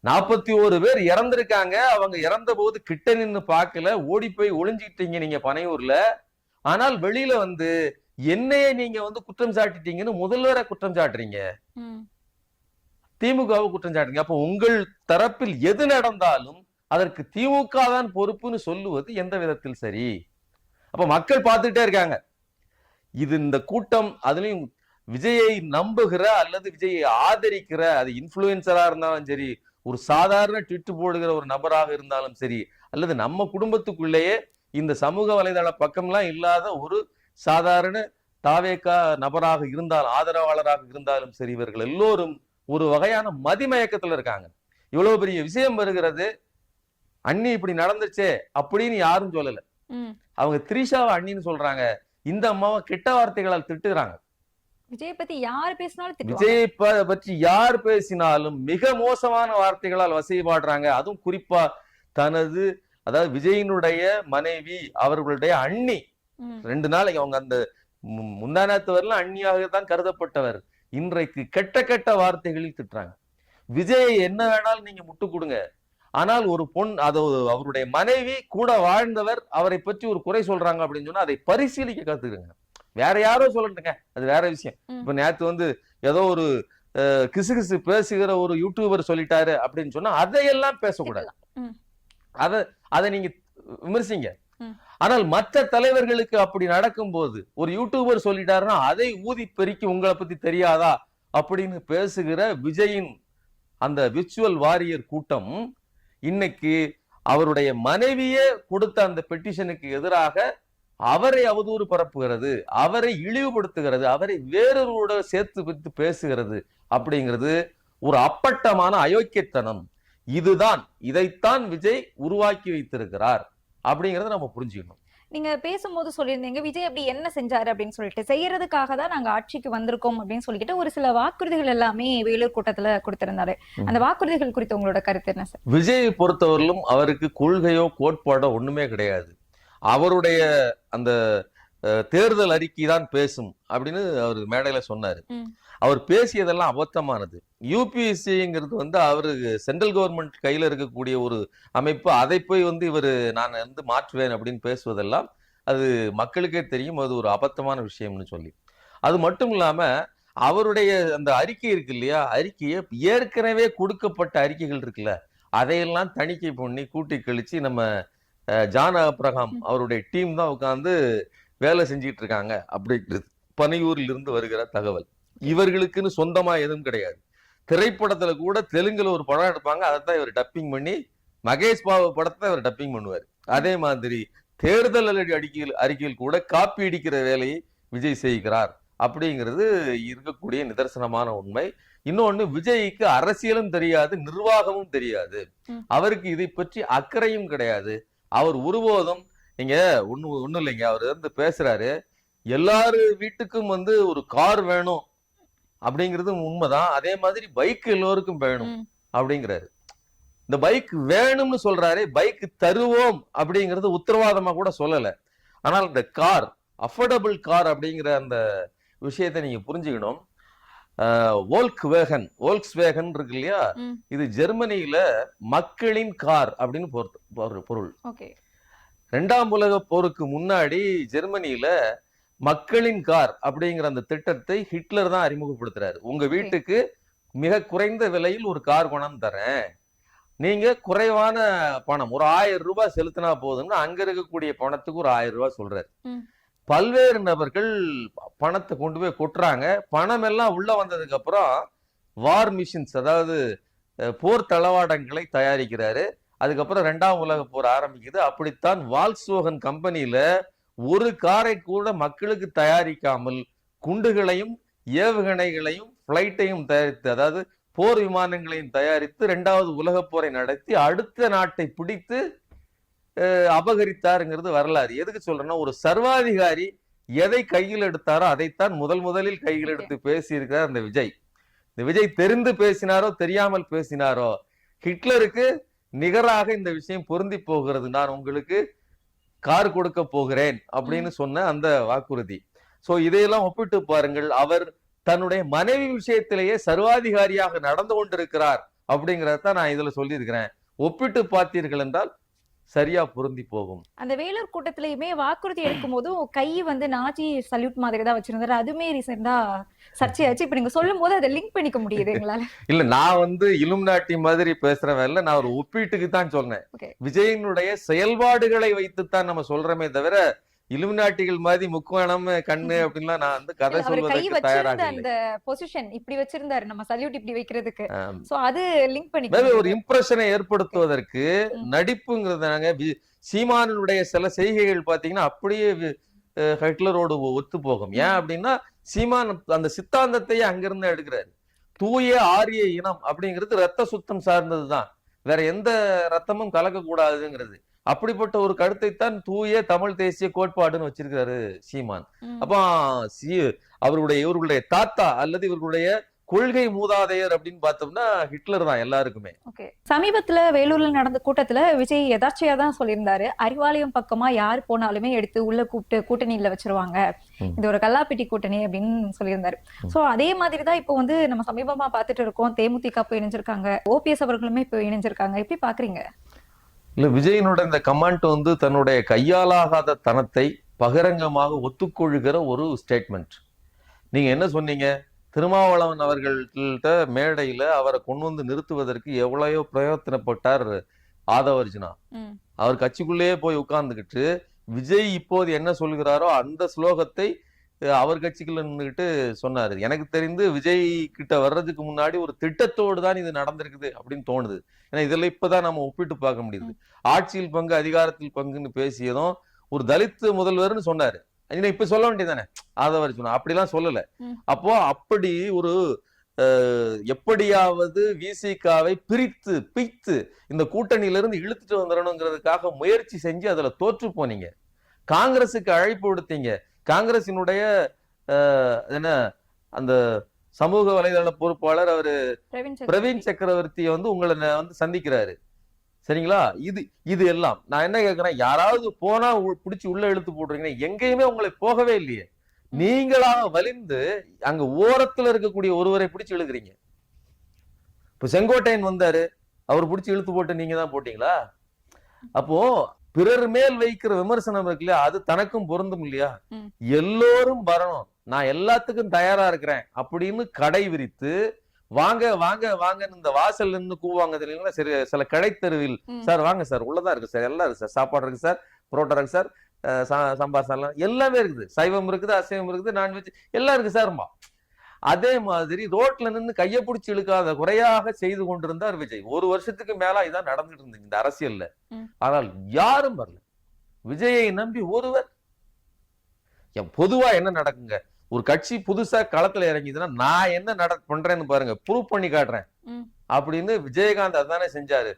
41 பேர் இறந்திருக்காங்க. அவங்க இறந்த போது கிட்ட நின்னு பார்க்கல, ஓடி போய் ஒளிஞ்சுக்கிட்டீங்க நீங்க பனையூர்ல. ஆனால் வெளியில என்னைய நீங்க குற்றம் சாட்டிட்டீங்கன்னு முதல்வரை குற்றம் சாட்டுறீங்க, திமுகவை குற்றம் சாட்டுறீங்க. அப்ப உங்கள் தரப்பில் எது நடந்தாலும் அதற்கு திமுக தான் பொறுப்புன்னு சொல்லுவது எந்த விதத்தில் சரி? அப்ப மக்கள் பார்த்துட்டே இருக்காங்க. இது இந்த கூட்டம், அதுலயும் விஜயை நம்புகிற அல்லது விஜயை ஆதரிக்கிற, அது இன்ஃப்ளூயன்சரா இருந்தாலும் சரி, ஒரு சாதாரண ட்விட் போடுகிற ஒரு நபராக இருந்தாலும் சரி, அல்லது நம்ம குடும்பத்துக்குள்ளேயே இந்த சமூக வலைதள பக்கம்லாம் இல்லாத ஒரு சாதாரண தாவேகா நபராக இருந்தாலும், ஆதரவாளராக இருந்தாலும் சரி, இவர்கள் எல்லோரும் ஒரு வகையான மதிமயக்கத்துல இருக்காங்க. இவ்வளவு பெரிய விஷயம் வருகிறது, அண்ணி இப்படி நடந்துச்சே அப்படின்னு யாரும் சொல்லல. அவங்க திரிஷாவை அண்ணின்னு சொல்றாங்க, இந்த அம்மாவை கெட்ட வார்த்தைகளால் திட்டுறாங்க. விஜய் பத்தி யார் பேசினாலும், விஜய் பற்றி யார் பேசினாலும் மிக மோசமான வார்த்தைகளால் வசைபாடுறாங்க. அதுவும் குறிப்பா தனது, அதாவது விஜயினுடைய மனைவி, அவர்களுடைய அண்ணி, 2 நாளைக்கு அவங்க அந்த முந்தானத்து வரலாம் அண்ணியாக தான் கருதப்பட்டவர், இன்றைக்கு கெட்ட கெட்ட வார்த்தைகளில் திட்டுறாங்க. விஜய் என்ன வேணாலும் நீங்க முட்டு கொடுங்க, ஆனால் ஒரு பொன், அதாவது அவருடைய மனைவி கூட வாழ்ந்தவர், அவரை பற்றி ஒரு குறை சொல்றாங்க அப்படின்னு சொன்னா அதை பரிசீலிக்க கத்துக்குங்க. வேற யாரோ சொல்லட்டுங்க, அது வேற விஷயம். இப்ப நேத்து ஏதோ ஒரு கிசு பேசுகிற ஒரு யூடியூபர் சொல்லிட்டாரு அப்படின்னு சொன்னா அதையெல்லாம் பேசக்கூடாது, அதை நீங்க விமர்சிங்க. ஆனால் மற்ற தலைவர்களுக்கு அப்படி நடக்கும் போது, ஒரு யூடியூபர் சொல்லிட்டாருன்னா அதை ஊதி பெருக்கி உங்களை பத்தி தெரியாதா அப்படின்னு பேசுகிற விஜயின் அந்த விர்ச்சுவல் வாரியர் கூட்டம் இன்னைக்கு அவருடைய மனைவியே கொடுத்த அந்த பெட்டிஷனுக்கு எதிராக அவரை அவதூறு பரப்புகிறது, அவரை இழிவுபடுத்துகிறது, அவரை வேறொருவரோட சேர்த்து வைத்து பேசுகிறது அப்படிங்கிறது ஒரு அப்பட்டமான அயோக்கியத்தனம். இதுதான், இதைத்தான் விஜய் உருவாக்கி வைத்திருக்கிறார் அப்படிங்கறத நம்ம புரிஞ்சுக்கணும். நீங்க பேசும்போது சொல்லியிருந்தீங்க விஜய் அப்படி என்ன செஞ்சாரு அப்படின்னு சொல்லிட்டு, செய்யறதுக்காக தான் நாங்க ஆட்சிக்கு வந்திருக்கோம் அப்படின்னு சொல்லிட்டு ஒரு சில வாக்குறுதிகள் எல்லாமே வேலூர் கூட்டத்துல கொடுத்திருந்தாரு. அந்த வாக்குறுதிகள் குறித்து உங்களோட கருத்து என்ன சார்? விஜயை பொறுத்தவரையிலும் அவருக்கு கொள்கையோ கோட்பாடோ ஒண்ணுமே கிடையாது. அவருடைய அந்த தேர்தல் அறிக்கை தான் பேசும் அப்படின்னு அவர் மேடையில சொன்னாரு. அவர் பேசியதெல்லாம் அபத்தமானது. யூபிஎஸ்சிங்கிறது அவரு சென்ட்ரல் கவர்மெண்ட் கையில இருக்கக்கூடிய ஒரு அமைப்பு, அதை போய் இவர் நான் மாற்றுவேன் அப்படின்னு பேசுவதெல்லாம் அது மக்களுக்கே தெரியும், அது ஒரு அபத்தமான விஷயம்னு சொல்லி. அது மட்டும் இல்லாம அவருடைய அந்த அறிக்கை இருக்கு இல்லையா, அறிக்கையை ஏற்கனவே கொடுக்கப்பட்ட அறிக்கைகள் இருக்குல்ல, அதையெல்லாம் தணிக்கை பண்ணி கூட்டி கழிச்சு நம்ம ஜான் அப்ரஹாம் அவருடைய டீம் தான் உட்கார்ந்து வேலை செஞ்சிட்டு இருக்காங்க அப்படிங்கிறது பனையூரில் இருந்து வருகிற தகவல். இவர்களுக்குன்னு சொந்தமா எதுவும் கிடையாது. திரைப்படத்துல கூட தெலுங்குல ஒரு படம் எடுப்பாங்க, அதைத்தான் இவர் டப்பிங் பண்ணி, மகேஷ் பாபு படத்தை இவர் டப்பிங் பண்ணுவார். அதே மாதிரி தேர்தல் அறிக்கையில் கூட காப்பி அடிக்கிற வேலையை விஜய் செய்கிறார் அப்படிங்கிறது இருக்கக்கூடிய நிதர்சனமான உண்மை. இன்னொன்னு, விஜய்க்கு அரசியலும் தெரியாது, நிர்வாகமும் தெரியாது, அவருக்கு இதை பற்றி அக்கறையும் கிடையாது. அவர் ஒருபோதும் நீங்க ஒண்ணும் இல்லைங்க, அவர் வந்து பேசுறாரு, எல்லாரு வீட்டுக்கும் வந்து ஒரு கார் வேணும் அப்படிங்கிறது உண்மைதான். அதே மாதிரி பைக் எல்லோருக்கும் வேணும் அப்படிங்கிறாரு. இந்த பைக் வேணும்னு சொல்றாரு, பைக் தருவோம் அப்படிங்கிறது உத்தரவாதமா கூட சொல்லல. ஆனால் இந்த கார், அஃபோர்டபுள் கார் அப்படிங்கிற அந்த விஷயத்தை நீங்க புரிஞ்சுக்கணும். வோல்க்ஸ் வேகன் இருக்கு இல்லையா, இது ஜெர்மனியில மக்களின் கார் அப்படின்னு பொருள். இரண்டாம் உலக போருக்கு முன்னாடி ஜெர்மனியில மக்களின் கார் அப்படிங்கிற அந்த திட்டத்தை ஹிட்லர் தான் அறிமுகப்படுத்துறாரு. உங்க வீட்டுக்கு மிக குறைந்த விலையில் ஒரு கார் கொண்டாந்து தரேன், நீங்க குறைவான பணம் ஒரு 1000 ரூபாய் செலுத்தினா போதும்னு அங்க இருக்கக்கூடிய பணத்துக்கு ஒரு 1000 ரூபாய் சொல்றாரு. பல்வேறு நபர்கள் பணத்தை கொண்டு போய் கொட்டுறாங்க. பணம் எல்லாம் உள்ள வந்ததுக்கு அப்புறம் வார் மிஷின்ஸ், அதாவது போர் தளவாடங்களை தயாரிக்கிறாரு. அதுக்கப்புறம் 2ஆம் உலக போர் ஆரம்பிக்குது. அப்படித்தான் வால்க்ஸ்வேகன் கம்பெனியில ஒரு காரை கூட மக்களுக்கு தயாரிக்காமல் குண்டுகளையும் ஏவுகணைகளையும் பிளைட்டையும் தயாரித்து, அதாவது போர் விமானங்களையும் தயாரித்து 2வது உலக போரை நடத்தி அடுத்த நாட்டை பிடித்து அபகரித்தாருங்கிறது வரலாறு. எதுக்கு சொல்றேன்னா, ஒரு சர்வாதிகாரி எதை கையில் எடுத்தாரோ அதைத்தான் முதலில் கையில் எடுத்து பேசி இருக்கிறார் அந்த விஜய். இந்த விஜய் தெரிந்து பேசினாரோ தெரியாமல் பேசினாரோ, ஹிட்லருக்கு நிகராக இந்த விஷயம் பொருந்தி போகிறது. நான் உங்களுக்கு கார் கொடுக்க போகிறேன் அப்படின்னு சொன்ன அந்த வாக்குறுதி. சோ இதையெல்லாம் ஒப்பிட்டு பாருங்கள். அவர் தன்னுடைய மனைவி விஷயத்திலேயே சர்வாதிகாரியாக நடந்து கொண்டிருக்கிறார் அப்படிங்கறத நான் இதுல சொல்லி இருக்கிறேன். ஒப்பிட்டு பார்த்தீர்கள் என்றால் சரியா பொருந்தி போகும். அந்த வேலூர் கூட்டத்திலயுமே வாக்குறுதி எடுக்கும் போதும் கை வந்து நாஜி சல்யூட் மாதிரி தான் வச்சிருந்தாரு. அதுமே ரீசெண்டா சர்ச்சையாச்சு. இப்ப நீங்க சொல்லும் போது அதை லிங்க் பண்ணிக்க முடியுது எங்களால. இல்ல, நான் வந்து இலுமினாட்டி மாதிரி பேசுறவன் இல்ல, நான் ஒரு ஒப்பீட்டுக்கு தான் சொன்னேன். விஜயனுடைய செயல்பாடுகளை வைத்துத்தான் நம்ம சொல்றமே தவிர இலுமினாட்டிகள் மாதிரி முக்கோணம் கண்ணு அப்படின்லாம் நான் வந்து கதை சொல்வதற்கு தயாராக அந்த பொசிஷன் இப்படி வச்சிருந்தாரு, நம்ம சல்யூட் இப்படி வைக்கிறதுக்கு. சோ அது லிங்க் பண்ணி ஒரு இம்ப்ரெஷனை ஏற்படுத்துவதற்கு நடிப்புங்கிறதாங்க. சீமானுடைய சில செய்கைகள் பாத்தீங்கன்னா அப்படியே ஹிட்லரோடு ஒத்து போகும். ஏன் அப்படின்னா, சீமான் அந்த சித்தாந்தத்தையே அங்கிருந்து எடுக்கிறாரு. தூய ஆரிய இனம் அப்படிங்கிறது ரத்த சுத்தம் சார்ந்ததுதான், வேற எந்த ரத்தமும் கலக்க கூடாதுங்கிறது. அப்படிப்பட்ட ஒரு கருத்தை தான் தூய தமிழ் தேசிய கோட்பாடுன்னு வச்சிருக்காரு சீமான். அப்ப இவர்களுடைய தாத்தா அல்லது இவர்களுடைய கொள்கை மூதாதையர் அப்படின்னு பார்த்தோம்னா ஹிட்லர் தான் எல்லாருக்குமே. சமீபத்துல வேலூர்ல நடந்த கூட்டத்துல விஜய் எதார்ச்சியா தான் சொல்லியிருந்தாரு, அறிவாலயம் பக்கமா யார் போனாலுமே எடுத்து உள்ள கூப்பிட்டு கூட்டணியில வச்சிருவாங்க, இது ஒரு கல்லாப்பெட்டி கூட்டணி அப்படின்னு சொல்லியிருந்தாரு. சோ அதே மாதிரிதான் இப்போ வந்து நம்ம சமீபமா பார்த்துட்டு இருக்கோம். தேமுதிக இப்போ இணைஞ்சிருக்காங்க, ஓபிஎஸ் அவர்களுமே இப்போ இணைஞ்சிருக்காங்க. எப்படி பாக்குறீங்க? இல்ல, விஜயனோட இந்த கமெண்ட் வந்து தன்னுடைய கையாலாகாத தனத்தை பகிரங்கமாக ஒத்துக்கொள்கிற ஒரு ஸ்டேட்மெண்ட். நீங்க என்ன சொன்னீங்க, திருமாவளவன் அவர்கள்ட்ட மேடையில அவரை கொண்டு வந்து நிறுத்துவதற்கு எவ்வளவோ பிரயோஜனப்பட்டார் ஆதவர்ஜுனா. அவர் கட்சிக்குள்ளேயே போய் உட்கார்ந்துகிட்டு விஜய் இப்போது என்ன சொல்கிறாரோ அந்த ஸ்லோகத்தை அவர் கட்சிக்குள்ள நின்றுகிட்டு சொன்னாரு. எனக்கு தெரிந்து விஜய் கிட்ட வர்றதுக்கு முன்னாடி ஒரு திட்டத்தோடு தான் இது நடந்திருக்குது அப்படின்னு தோணுது. ஏன்னா இதெல்லாம் இப்பதான் நம்ம ஒப்பிட்டு பார்க்க முடியுது. ஆட்சியில் பங்கு அதிகாரத்தில் பங்குன்னு பேசியதும் ஒரு தலித் முதல்வர்னு சொன்னாரு. இப்ப சொல்ல வேண்டியதானே, ஆதவர்ஜுனா அப்படிலாம் சொல்லல. அப்போ அப்படி ஒரு எப்படியாவது விசிகாவை பிய்த்து இந்த கூட்டணியிலிருந்து இழுத்துட்டு வந்துடணுங்கிறதுக்காக முயற்சி செஞ்சு அதுல தோற்று போனீங்க. காங்கிரசுக்கு அழைப்பு விடுத்தீங்க. காங்கிரசினுடைய என்ன அந்த சமூக வலைதள பொறுப்பாளர் அவரு பிரவீன் சக்கரவர்த்தியை வந்து உங்களை வந்து சந்திக்கிறாரு. சரிங்களா? இது எல்லாம் நான் என்ன கேட்கிறேன், யாராவது போனா பிடிச்சி உள்ள இழுத்து போடுறீங்க, எங்கேயுமே உங்களை போகவே இல்லையே. நீங்களாக வலிந்து அங்க ஓரத்துல இருக்கக்கூடிய ஒருவரை பிடிச்சு இழுக்கிறீங்க. இப்ப செங்கோட்டையன் வந்தாரு, அவர் பிடிச்சி இழுத்து போட்டு நீங்க தான் போட்டீங்களா? அப்போ பிறர் மேல் வைக்கிற விமர்சனம் இருக்கு இல்லையா, அது தனக்கும் பொருந்தும் இல்லையா? எல்லோரும் வரணும், நான் எல்லாத்துக்கும் தயாரா இருக்கிறேன் அப்படின்னு கடை விரித்து வாங்க வாங்க வாங்கன்னு இந்த வாசல் நின்று கூவாங்க தெரியுங்களா? சரி, சில கடை தெருவில், சார் வாங்க சார், உள்ளதான் இருக்கு சார், எல்லாம் இருக்கு சார், சாப்பாடு இருக்கு சார், புரோட்டா இருக்கு சார், சாம்பார் சார் எல்லாமே இருக்குது, சைவம் இருக்குது, அசைவம் இருக்குது, நான்வெஜ் எல்லாம் இருக்கு சார்மா. அதே மாதிரி ரோட்ல நின்று கையை பிடிச்சி இழுக்காத குறையாக செய்து கொண்டிருந்தார் விஜய். ஒரு வருஷத்துக்கு மேல இதான் நடந்துட்டு இருந்தது இந்த அரசியல்ல. ஆனால் யாரும் வரல. விஜயை நம்பி ஒருவர். பொதுவா என்ன நடக்குங்க, ஒரு கட்சி புதுசா களத்துல இறங்கிதுன்னா நான் என்ன பண்றேன்னு பாருங்க, ப்ரூவ் பண்ணி காட்டுறேன் அப்படின்னு விஜயகாந்த் அதானே செஞ்சாரு.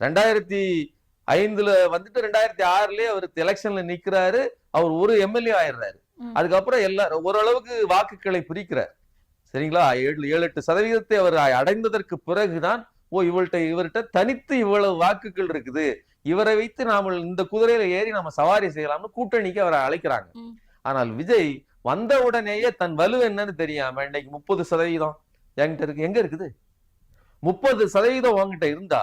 2005 5ல வந்துட்டு 2006லயே அவர் எலெக்ஷன்ல நிக்கிறாரு. அவர் ஒரு எம்எல்ஏ ஆயிடுறாரு. அதுக்கப்புறம் எல்லாரும் ஓரளவுக்கு வாக்குகளை பிரிக்கிறார். சரிங்களா? 7-8% அவர் அடைந்ததற்கு பிறகுதான் இவர்கிட்ட தனித்து இவ்வளவு வாக்குகள் இருக்குது, இவரை வைத்து நாம இந்த குதிரையில ஏறி நம்ம சவாரி செய்யலாம்னு கூட்டணிக்கு அவரை அழைக்கிறாங்க. ஆனால் விஜய் வந்த உடனேயே தன் வலு என்னன்னு தெரியாம இன்னைக்கு 30% என்கிட்ட இருக்கு. எங்க இருக்குது 30% உங்ககிட்ட இருந்தா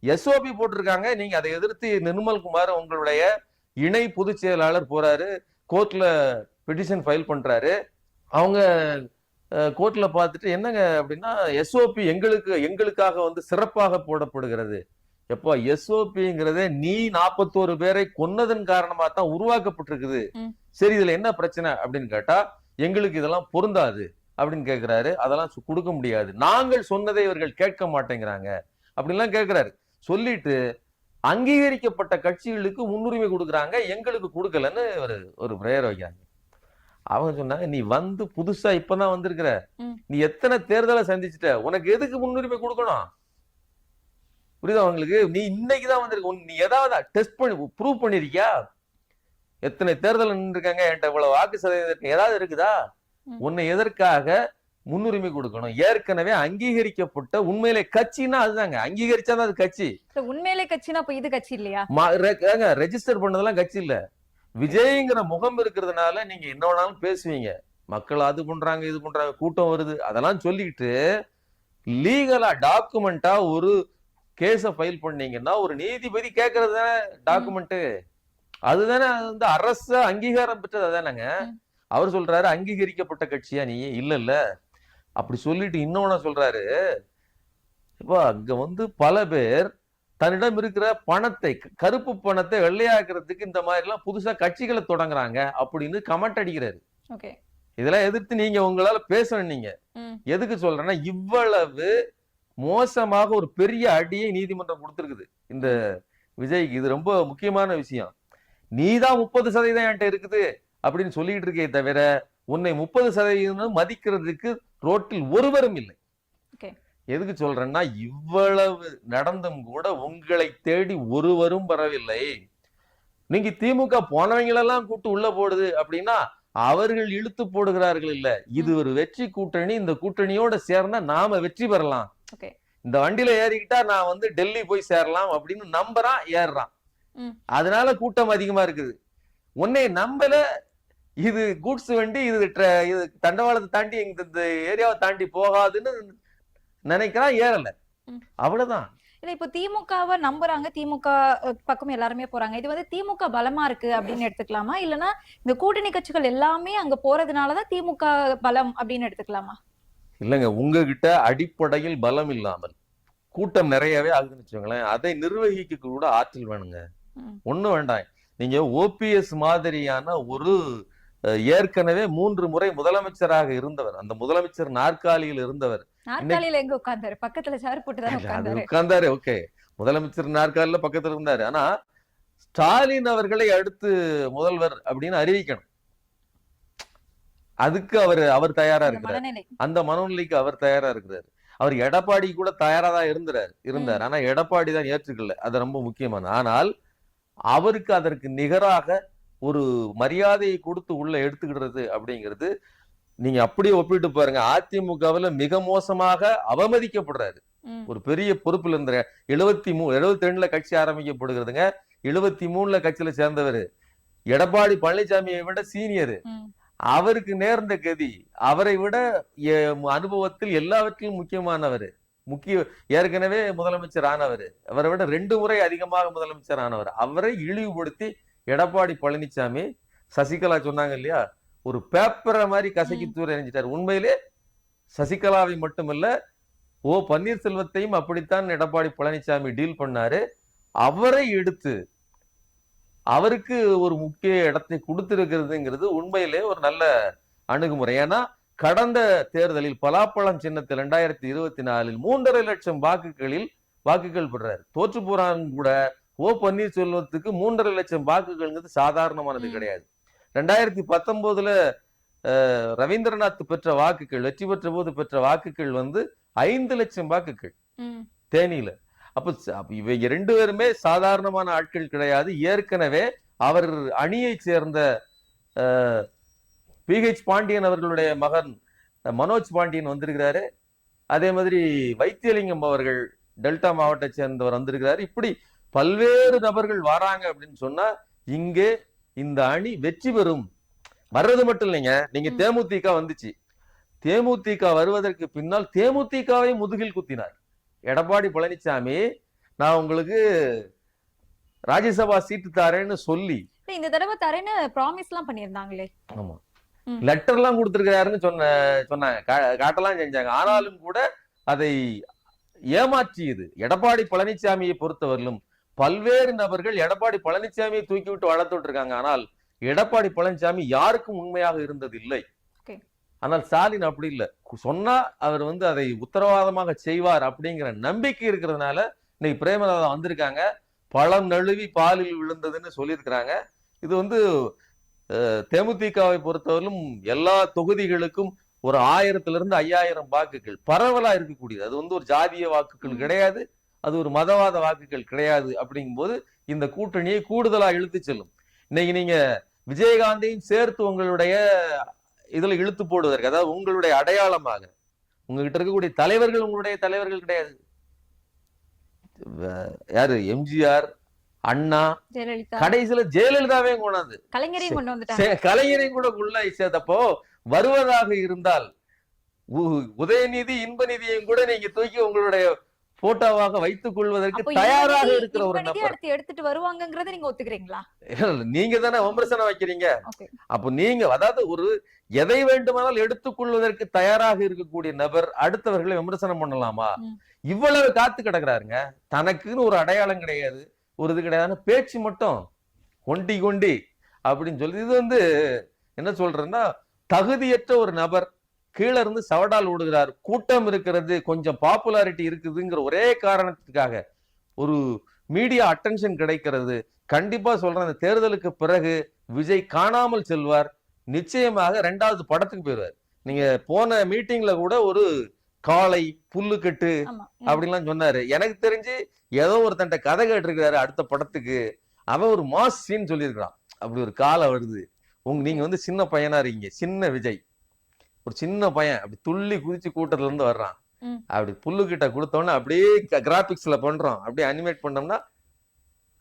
எஸ்ஓபி போட்டிருக்காங்க. நீங்க அதை எதிர்த்து நிர்மல்குமார் உங்களுடைய இணை பொதுச் செயலாளர் போறாரு, கோர்ட்ல பெட்டிஷன் ஃபைல் பண்றாரு. அவங்க கோர்ட்ல பார்த்துட்டு என்னங்க அப்படின்னா எஸ்ஓபி எங்களுக்காக வந்து சிறப்பாக போடப்படுகிறது. எப்போ எஸ்ஓபிங்கிறதே நீ 41 பேரை கொன்னதன் காரணமா தான் உருவாக்கப்பட்டிருக்குது. சரி, இதுல என்ன பிரச்சனை அப்படின்னு கேட்டா எங்களுக்கு இதெல்லாம் பொருந்தாது அப்படின்னு கேட்கிறாரு. அதெல்லாம் கொடுக்க முடியாது, நாங்கள் சொன்னதை இவர்கள் கேட்க மாட்டேங்கிறாங்க அப்படின்லாம் கேட்கிறாரு. சொல்லிட்டு அங்கீகரிக்கப்பட்ட கட்சிகளுக்கு முன்னுரிமை கொடுக்குறாங்க, எங்களுக்கு கொடுக்கலன்னு ஒரு பிரேயர் வைக்கிறாங்க. அவங்க சொன்னாங்க, நீ வந்து புதுசா இப்பதான் வந்திருக்கிற, நீ எத்தனை தேர்தலை சந்திச்சுட்ட, உனக்கு எதுக்கு முன்னுரிமை கொடுக்கணும்? புரியுதா அவங்களுக்கு? நீ இன்னைக்குதான் வந்திருக்க, நீ ஏதாவது டெஸ்ட் பண்ணி ப்ரூவ் பண்ணிருக்கியா? எத்தனை தேர்தல் நின்றுருக்காங்க, என்கிட்ட இவ்வளவு வாக்கு சதவீதம் ஏதாவது இருக்குதா? உன்னை எதற்காக முன்னுரிமை கொடுக்கணும்? ஏற்கனவே அங்கீகரிக்கப்பட்ட உண்மையிலே கட்சின்னா அதுதாங்க, அங்கீகரிச்சாதான் அது கட்சி. உண்மையிலே கட்சினா அப்ப இது கட்சி இல்லையா? ரெஜிஸ்டர் பண்ணதெல்லாம் கட்சி இல்ல. விஜய்ங்கிற முகம் இருக்கிறதுனால நீங்க என்ன வேணாலும் பேசுவீங்க, மக்கள் அது பண்றாங்க இது பண்றாங்க, கூட்டம் வருது, அதெல்லாம் சொல்லிட்டு லீகலா டாக்குமெண்டா ஒரு கேஸ ஃபைல் பண்ணீங்கன்னா ஒரு நீதிபதி கேட்கறது தானே டாக்குமெண்ட். அதுதானே வந்து அரசு அங்கீகாரம் பெற்றது அதானங்க. அவர் சொல்றாரு அங்கீகரிக்கப்பட்ட கட்சியா நீ? இல்ல அப்படி சொல்லிட்டு இன்னொன்னு சொல்றாரு, இப்போ அங்க வந்து பல பேர் தன்னிடம் இருக்கிற பணத்தை, கருப்பு பணத்தை வெள்ளையாக்குறதுக்கு இந்த மாதிரி எல்லாம் புதுசா கட்சிகளை தொடங்குறாங்க அப்படின்னு கமெண்ட் அடிக்கிறாரு. இதெல்லாம் எதிர்த்து நீங்க உங்களால பேசணும். நீங்க எதுக்கு சொல்றேன்னா இவ்வளவு மோசமாக ஒரு பெரிய அடியை நீதிமன்றம் கொடுத்திருக்குது இந்த விஜய்க்கு. இது ரொம்ப முக்கியமான விஷயம். நீதான் 30% என்கிட்ட இருக்குது அப்படின்னு சொல்லிட்டு இருக்கே தவிர உன்னை 30% மதிக்கிறதுக்கு ரோட்டில் ஒருவரும் இல்லை. எதுக்கு சொல்றேன்னா இவ்வளவு நடந்தும் கூட உங்களை தேடி ஒருவரும் வரவில்லை. நீங்க திமுக போனவங்களெல்லாம் கூட்டு உள்ள போடுது அப்படின்னா அவர்கள் இழுத்து போடுகிறார்கள் இல்ல, இது ஒரு வெற்றி கூட்டணி. இந்த கூட்டணியோட சேர்ந்தா நாம வெற்றி பெறலாம், இந்த வண்டியில ஏறிக்கிட்டா நான் வந்து டெல்லி போய் சேரலாம் அப்படின்னு நம்புறான், ஏறுறான். அதனால கூட்டம் அதிகமா இருக்குது. உன்னை நம்பல, இது கூட்ஸ் வண்டி, இது தண்டவாளத்தை தாண்டி இந்த ஏரியாவை தாண்டி போகாதுன்னு நினைக்கிறான், ஏறல, அவ்வளவுதான். இப்போ திமுகவை நம்புறாங்க, திமுக பக்கம் எல்லாருமே போறாங்க. இது வந்து திமுக பலமா இருக்கு அப்படின்னு எடுத்துக்கலாமா, இல்லைன்னா இந்த கூட்டணி கட்சிகள் எல்லாமே அங்க போறதுனாலதான் திமுக பலம் அப்படின்னு எடுத்துக்கலாமா? இல்லைங்க, உங்ககிட்ட அடிப்படையில் பலம் இல்லாமல் கூட்டம் நிறையவே ஆகுதுன்னு வச்சுக்கோங்களேன், அதை நிர்வகிக்க கூட ஆற்றல் வேணுங்க. ஒண்ணும் வேண்டாம். நீங்க ஓபிஎஸ் மாதிரியான ஒரு ஏற்கனவே 3 முறை முதலமைச்சராக இருந்தவர், அந்த முதலமைச்சர் நாற்காலியில் இருந்தவர். நாற்காலியில எங்க உட்கார்ந்தாரு? பக்கத்துல சேர் போட்டுதான் உட்கார்ந்தாரு. ஓகே, முதலமைச்சர் நாற்காலியில பக்கத்துல இருந்தாரு. ஆனா ஸ்டாலின் அவர்களை அடுத்து முதல்வர் அப்படின்னு அறிவிக்கணும், அதுக்கு அவர் தயாரா இருக்கிறார். அந்த மனநிலைக்கு அவர் தயாரா இருக்கிறார். அவர் எடப்பாடி கூட தயாரா தான் இருந்தார். ஆனா எடப்பாடி தான் ஏற்றுக்கல, அது ரொம்ப முக்கியமான. ஆனால் அவருக்கு அதற்கு நிகராக ஒரு மரியாதையை கொடுத்து உள்ள எடுத்துக்கிடுறது அப்படிங்கிறது நீங்க அப்படியே ஒப்பிட்டு பாருங்க. அதிமுகவுல மிக மோசமாக அவமதிக்கப்படுறாரு. ஒரு பெரிய பொறுப்புல இருந்த 72ல கட்சி ஆரம்பிக்கப்படுகிறதுங்க. 73ல கட்சியில சேர்ந்தவர் எடப்பாடி பழனிசாமியை விட சீனியர். அவருக்கு நேர்ந்த கதி, அவரை விட அனுபவத்தில் எல்லாவற்றிலும் முக்கியமானவர், ஏற்கனவே முதலமைச்சர் ஆனவர், அவரை விட 2 முறை அதிகமாக முதலமைச்சர் ஆனவர். அவரை இழிவுபடுத்தி எடப்பாடி பழனிசாமி, சசிகலா சொன்னாங்க இல்லையா, ஒரு பேப்பரை மாதிரி கசக்கி தூர எறிஞ்சிட்டார். உண்மையிலே சசிகலாவை மட்டுமல்ல, பன்னீர்செல்வத்தையும் அப்படித்தான் எடப்பாடி பழனிசாமி டீல் பண்ணாரு. அவரை எடுத்து அவருக்கு ஒரு முக்கிய இடத்தை கொடுத்திருக்கிறதுங்கிறது உண்மையிலே ஒரு நல்ல அணுகுமுறை. ஏன்னா கடந்த தேர்தலில் பலாப்பழம் சின்னத்தில் 2024 3.5 லட்சம் வாக்குகள் பெறாரு. தோற்று போறாங்க கூட பன்னீர்செல்வத்துக்கு 3.5 லட்சம் வாக்குகள்ங்கிறது சாதாரணமானது கிடையாது. 2019ல ரவீந்திரநாத் பெற்ற வாக்குகள், வெற்றி பெற்ற போது பெற்ற வாக்குகள் வந்து 5 லட்சம் வாக்குகள் தேனியில. அப்ப இவங்க 2 பேருமே சாதாரணமான ஆட்கள் கிடையாது. ஏற்கனவே அவர் அணியை சேர்ந்த PH பாண்டியன் அவர்களுடைய மகன் மனோஜ் பாண்டியன் வந்திருக்கிறாரு. அதே மாதிரி வைத்தியலிங்கம் அவர்கள் டெல்டா மாவட்டத்தை சேர்ந்தவர் வந்திருக்கிறாரு. இப்படி பல்வேறு நபர்கள் வராங்க அப்படின்னு சொன்னா இங்கே இந்த அணி வெற்றி பெறும். வர்றது மட்டும் இல்லைங்க, நீங்க தேமுதிக வந்துச்சு, தேமுதிக வருவதற்கு பின்னால் தேமுதிகவை முதுகில் குத்தினார் எடப்பாடி பழனிசாமி. நான் உங்களுக்கு ராஜ்யசபா சீட்டு தரேன்னு சொல்லி இந்த தடவை தரேன்னு ப்ராமிஸ் எல்லாம் பண்ணியிருந்தாங்களே. ஆமா, லெட்டர் எல்லாம் கொடுத்திருக்காருன்னு சொன்னாங்க, காட்டலாம் செஞ்சாங்க. ஆனாலும் கூட அதை ஏமாற்றியது. எடப்பாடி பழனிசாமியை பொறுத்தவரையிலும் பல்வேறு நபர்கள் எடப்பாடி பழனிசாமியை தூக்கி விட்டு வளர்த்துட்டு இருக்காங்க. ஆனால் எடப்பாடி பழனிசாமி யாருக்கும் உண்மையாக இருந்தது இல்லை. ஆனால் ஸ்டாலின் அப்படி இல்லை, சொன்னா அவர் அதை உத்தரவாதமாக செய்வார் அப்படிங்கிற நம்பிக்கை இருக்கிறதுனால இன்னைக்கு பிரேமலதா வந்திருக்காங்க. பழம் நழுவி பாலில் விழுந்ததுன்னு சொல்லியிருக்கிறாங்க. இது தேமுதிகவை பொறுத்தவரையிலும் எல்லா தொகுதிகளுக்கும் ஒரு 1000 to 5000 வாக்குகள் பரவலா இருக்கக்கூடியது. அது ஒரு ஜாதிய வாக்குகள் கிடையாது, அது ஒரு மதவாத வாக்குகள் கிடையாது. அப்படிங்கும் போது இந்த கூட்டணியை கூடுதலா இழுத்து செல்லும். இன்னைக்கு நீங்க விஜயகாந்தையும் சேர்த்து உங்களுடைய இதுல இழுத்து போடுவதற்கு, அதாவது உங்களுடைய அடையாளமாக உங்ககிட்ட இருக்கக்கூடிய தலைவர்கள் உங்களுடைய தலைவர்கள் கிடையாது. யாரு? எம்ஜிஆர், அண்ணா, கடைசியில ஜெயலலிதாவே கொண்டாந்து கலைஞரையும் கூட உள்ள சேர்த்தப்போ வருவதாக இருந்தால் உதயநிதி, இன்பநிதியையும் கூட நீங்க தூக்கி உங்களுடைய போட்டோவாக வைத்துக் கொள்வதற்கு தயாராக இருக்கிற ஒரு நபர் எடுத்துட்டு வருவாங்கங்கறத நீங்க ஒத்துக்கிறீங்களா? நீங்க தானே விமர்சனம் வைக்கிறீங்க. அப்ப நீங்க ஒரு எதை வேண்டுமானால் எடுத்துக்கொள்வதற்கு தயாராக இருக்கக்கூடிய நபர் அடுத்தவர்களை விமர்சனம் பண்ணலாமா? இவ்வளவு காத்து கிடக்குறாருங்க. தனக்குன்னு ஒரு அடையாளம் கிடையாது, ஒரு இது கிடையாது, பேச்சு மட்டும் கொண்டி அப்படின்னு சொல்லி இது என்ன சொல்றேன்னா, தகுதியற்ற ஒரு நபர் கீழே இருந்து சவடால் ஓடுகிறார். கூட்டம் இருக்கிறது, கொஞ்சம் பாப்புலாரிட்டி இருக்குதுங்கிற ஒரே காரணத்துக்காக ஒரு மீடியா அட்டென்ஷன் கிடைக்கிறது. கண்டிப்பா சொல்றேன், இந்த தேர்தலுக்கு பிறகு விஜய் காணாமல் செல்வார். நிச்சயமாக 2வது படத்துக்கு போயிடுவார். நீங்க போன மீட்டிங்ல கூட ஒரு காளை புல்லுக்கட்டு அப்படின்லாம் சொன்னாரு. எனக்கு தெரிஞ்சு ஏதோ ஒருத்தன்ட்ட கதை கேட்டிருக்கிறாரு அடுத்த படத்துக்கு. அவன் ஒரு மாஸ் சீன் சொல்லியிருக்கிறான். அப்படி ஒரு காலம் வருது, நீங்க சின்ன பையனா இருக்கீங்க, சின்ன விஜய் ஒரு சின்ன பையன் அப்படி துள்ளி குதிச்சு கூட்டத்துல இருந்து வர்றான். அப்படி புல்லுக்கிட்ட கொடுத்தோன்னா அப்படியே கிராபிக்ஸ்ல பண்றோம், அப்படியே அனிமேட் பண்ணோம்னா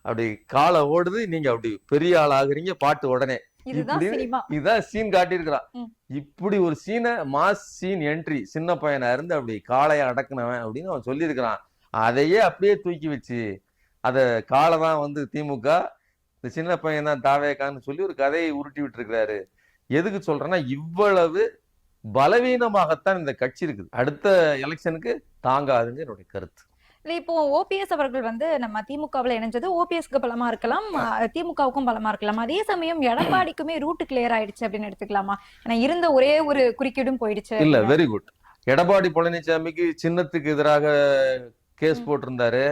அப்படி காலை ஓடுது, நீங்க அப்படி பெரிய ஆள் ஆகுறீங்க, பாட்டு உடனே இதுதான் சீன் காட்டியிருக்கிறான். இப்படி ஒரு சீனை, மாஸ் சீன் என்ட்ரி, சின்ன பையனா இருந்து அப்படி காளைய அடக்குனவன் அப்படின்னு அவன் சொல்லியிருக்கிறான். அதையே அப்படியே தூக்கி வச்சு அத காலை தான் திமுக, இந்த சின்ன பையன் தான் தாவேக்கான்னு சொல்லி ஒரு கதையை உருட்டி விட்டு இருக்கிறாரு. எதுக்கு சொல்றேன்னா, இவ்வளவு பலவீனமாகத்தான் இந்த கட்சி இருக்குது. அடுத்த எலெக்ஷனுக்கு தாங்காதுங்க என்னுடைய கருத்து. இப்போ ஓபிஎஸ் அவர்கள் நம்ம திமுகவில் இணைஞ்சது ஓபிஎஸ்க்கு பலமா இருக்கலாம், திமுகவுக்கும் பலமா இருக்கலாம். அதே சமயம் எடப்பாடிக்குமே ரூட் கிளியர் ஆயிடுச்சு அப்படின்னு எடுத்துக்கலாமா? ஏன்னா இருந்த ஒரே ஒரு குறுக்கீடும் போயிடுச்சு. இல்ல, வெரி குட். எடப்பாடி பழனிசாமிக்கு சின்னத்துக்கு எதிராக கேஸ் போட்டிருந்தாரு,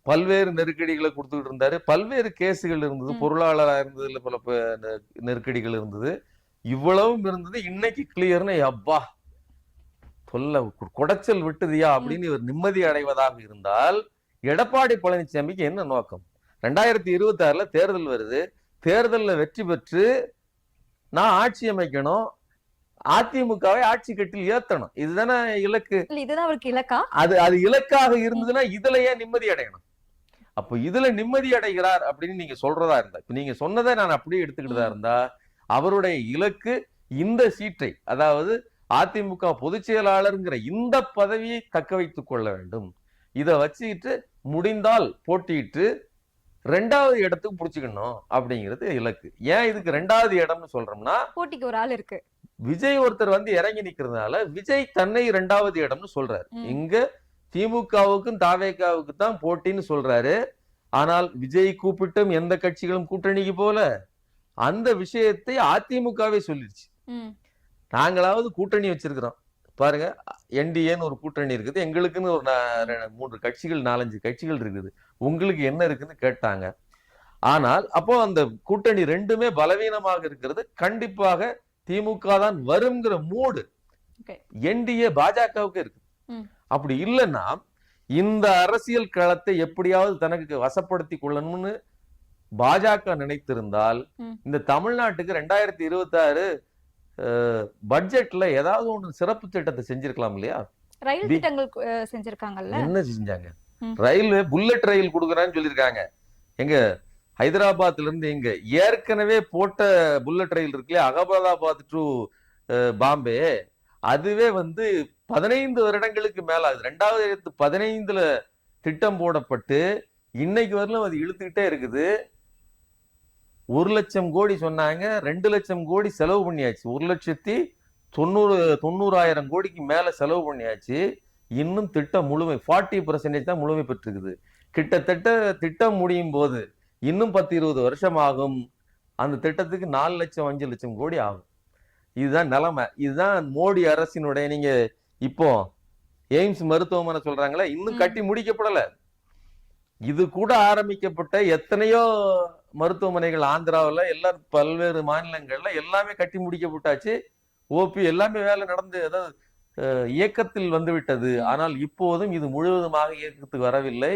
பல்வேறு நெருக்கடிகளை கொடுத்துக்கிட்டு இருந்தாரு, பல்வேறு கேஸுகள் இருந்தது, பொருளாளரா இருந்ததுல பல நெருக்கடிகள் இருந்தது, இவ்வளவும் இருந்தது. இன்னைக்கு கிளியர்னு அப்பா சொல்ல குடைச்சல் விட்டுதியா அப்படின்னு இவர் நிம்மதி அடைவதாக இருந்தால், எடப்பாடி பழனிசாமிக்கு என்ன நோக்கம்? 2026 தேர்தல் வருது, தேர்தலில் வெற்றி பெற்று நான் ஆட்சி அமைக்கணும், அதிமுகவை ஆட்சி கட்டில் ஏத்தணும், இதுதானே இலக்கு. இதுதான் அவருக்கு இலக்கா? அது இலக்காக இருந்ததுன்னா இதுல ஏன் நிம்மதி அடையணும்? அப்ப இதுல நிம்மதி அடைகிறார் அப்படின்னு நீங்க சொல்றதா இருந்தா, இப்ப நீங்க சொன்னதை நான் அப்படியே எடுத்துக்கிட்டதா இருந்தா, அவருடைய இலக்கு இந்த சீட்டை, அதாவது அதிமுக பொதுச் செயலாளருங்கிற இந்த பதவியை தக்க வைத்துக் கொள்ள வேண்டும். இதை வச்சுக்கிட்டு முடிந்தால் போட்டியிட்டு 2வது இடத்துக்கு புடிச்சுக்கணும் அப்படிங்கிறது இலக்கு. ஏன் இதுக்கு 2வது இடம்னு சொல்றோம்னா, போட்டிக்கு ஒரு ஆள் இருக்கு. விஜய் ஒருத்தர் இறங்கி நிக்கிறதுனால விஜய் தன்னை 2வது இடம்னு சொல்றாரு. இங்க திமுகவுக்கும் தாவேகாவுக்கு தான் போட்டின்னு சொல்றாரு. ஆனால் விஜய் கூப்பிட்டும் எந்த கட்சிகளும் கூட்டணிக்கு போல, அந்த விஷயத்தை அதிமுகவே சொல்லிடுச்சு. நாங்களாவது கூட்டணி வச்சிருக்கிறோம் பாருங்க, என்டிஏன்னு ஒரு கூட்டணி இருக்குது, எங்களுக்குன்னு ஒரு 3 கட்சிகள் 4-5 கட்சிகள் இருக்குது, உங்களுக்கு என்ன இருக்குன்னு கேட்டாங்க. ஆனால் அப்போ அந்த கூட்டணி 2மே பலவீனமாக இருக்கிறது. கண்டிப்பாக திமுக தான் வருங்கிற மூடு என்டிஏ பாஜகவுக்கு இருக்கு. அப்படி இல்லைன்னா இந்த அரசியல் களத்தை எப்படியாவது தனக்கு வசப்படுத்தி கொள்ளணும்னு பாஜக நினைத்திருந்தால் இந்த தமிழ்நாட்டுக்கு 2026 பட்ஜெட்ல ஏதாவது ஒண்ணு சிறப்பு திட்டத்தை செஞ்சிருக்கலாம் இல்லையா? ரயில் திட்டங்கள் செஞ்சிருக்காங்கல்ல. என்ன செஞ்சாங்க? ரயில்வே புல்லட் ரயில் கொடுக்குறான்னு சொல்லியிருக்காங்க. எங்க ஹைதராபாத்ல இருந்து எங்க ஏற்கனவே போட்ட புல்லட் ரயில் இருக்கு இல்லையா, அகமதாபாத் டு பாம்பே, அதுவே 15 வருடங்களுக்கு மேல ஆகுது. 2015 திட்டம் போடப்பட்டு இன்னைக்கு வரலும் அது இழுத்துக்கிட்டே இருக்குது. 1 லட்சம் கோடி சொன்னாங்க, 2 லட்சம் கோடி செலவு பண்ணியாச்சு. 1,90,000 கோடிக்கு மேல செலவு பண்ணியாச்சு. இன்னும் திட்டம் முழுமை 40% தான் முழுமை பெற்றிருக்குது. கிட்டத்தட்ட திட்டம் முடியும் போது இன்னும் 10-20 வருஷம் ஆகும். அந்த திட்டத்துக்கு 4 லட்சம் 5 லட்சம் கோடி ஆகும். இதுதான் நிலைமை. இதுதான் மோடி அரசினுடைய, நீங்க இப்போ எய்ம்ஸ் மருத்துவமனை சொல்றாங்களா, இன்னும் கட்டி முடிக்கப்படல. இது கூட ஆரம்பிக்கப்பட்ட எத்தனையோ மருத்துவமனைகள் ஆந்திராவில் எல்லாம் பல்வேறு மாநிலங்கள்ல எல்லாமே கட்டி முடிக்கப்பட்டாச்சு. ஓபி எல்லாமே வேலை நடந்து, அதாவது இயக்கத்தில் வந்துவிட்டது. ஆனால் இப்போதும் இது முழுவதுமாக இயக்கத்துக்கு வரவில்லை.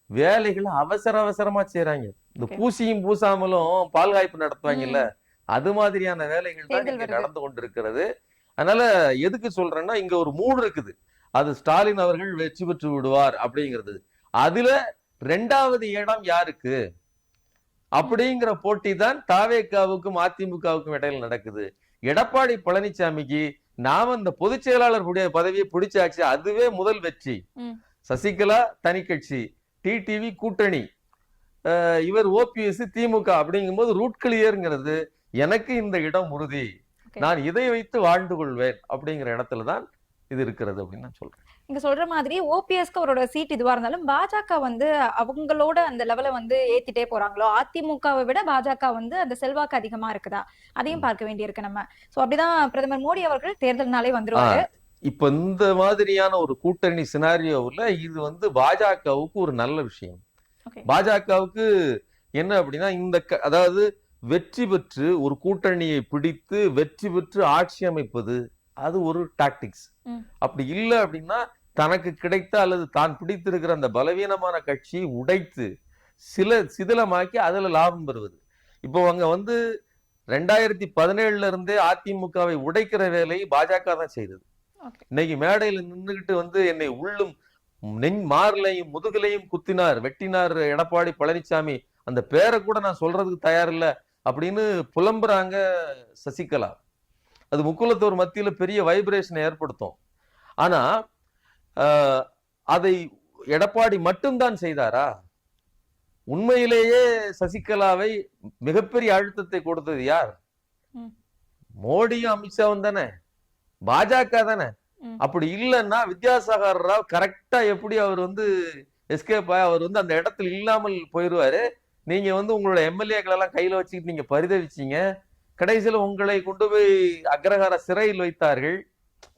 வேலைகளை அவசரமா செய்யறாங்க. இந்த பூசியும் பூசாமலும் பால் காய்ப்பு நடத்துவாங்கல்ல, அது மாதிரியான வேலைகள் தான் இங்க நடந்து கொண்டிருக்கிறது. அதனால எதுக்கு சொல்றேன்னா, இங்க ஒரு மூடு இருக்குது. அது ஸ்டாலின் அவர்கள் வெற்றி பெற்று விடுவார் அப்படிங்கிறது. அதுல 2வது இடம் யாருக்கு அப்படிங்கிற போட்டி தான் தாவேகாவுக்கும் அதிமுகவுக்கும் இடையில நடக்குது. எடப்பாடி பழனிசாமிக்கு நாம இந்த பொதுச் செயலாளர் பதவியை பிடிச்சாச்சு, அதுவே முதல் வெற்றி. சசிகலா தனி கட்சி, டிடிவி கூட்டணி, இவர் ஓபிஎஸ் திமுக அப்படிங்கும்போது ரூட் கிளியர்ங்கிறது, எனக்கு இந்த இடம் உறுதி, நான் இதை வைத்து வாழ்ந்து கொள்வேன் அப்படிங்கிற இடத்துலதான் இது இருக்கிறது அப்படின்னு நான் சொல்றேன். நீங்க சொல்ற மாதிரி ஓபிஎஸ்க்கு அவரோட சீட் இதுவா இருந்தாலும் பாஜக அவங்களோட அந்த லெவலை ஏத்திட்டே போறாங்களோ, அதிமுகவை விட பாஜக அந்த செல்வாக்கு அதிகமா இருக்குதா, அதையும் பார்க்க வேண்டியிருக்கு நம்ம. சோ அப்படிதான் பிரதமர் மோடி அவர்கள் தேர்தல்னாலே வந்துருவாரு. இப்ப இந்த மாதிரியான ஒரு கூட்டணி சினாரியோவில் இது பாஜகவுக்கு ஒரு நல்ல விஷயம். பாஜகவுக்கு என்ன அப்படின்னா, அதாவது வெற்றி பெற்று ஒரு கூட்டணியை பிடித்து வெற்றி பெற்று ஆட்சி அமைப்பது அது ஒரு டாக்டிக்ஸ். அப்படி இல்லை அப்படின்னா தனக்கு கிடைத்த அல்லது தான் பிடித்திருக்கிற அந்த பலவீனமான கட்சியை உடைத்து சிதிலமாக்கி அதுல லாபம் பெறுவது. இப்போ அவங்க 2017 இருந்தே அதிமுகவை உடைக்கிற வேலையை பாஜக தான் செய்தது. இன்னைக்கு மேடையில நின்றுகிட்டு என்னை உள்ளும் மார்லையும் முதுகலையும் குத்தினார், வெட்டினார் எடப்பாடி பழனிசாமி, அந்த பேரை கூட நான் சொல்றதுக்கு தயார் இல்லை அப்படின்னு புலம்புறாங்க சசிகலா. அது முக்குலத்தோர் மத்தியில பெரிய வைப்ரேஷனை ஏற்படுத்தும். ஆனா அதை எடப்பாடி மட்டும்தான் செய்தாரா? உண்மையிலேயே சசிகலாவை மிகப்பெரிய அழுத்தத்தை கொடுத்தது யார்? மோடியும் அமித்ஷாவும் தானே, பாஜக தானே. அப்படி இல்லைன்னா வித்யாசாகர் ராவ் கரெக்டா எப்படி அவர் எஸ்கேப் ஆகி அவர் அந்த இடத்துல இல்லாமல் போயிடுவாரு. நீங்க உங்களோட எம்எல்ஏக்கள் எல்லாம் கையில வச்சுக்கிட்டு நீங்க பரிதவிச்சீங்க. கடைசியில் உங்களை கொண்டு போய் அக்ரஹார சிறையில் வைத்தார்கள்.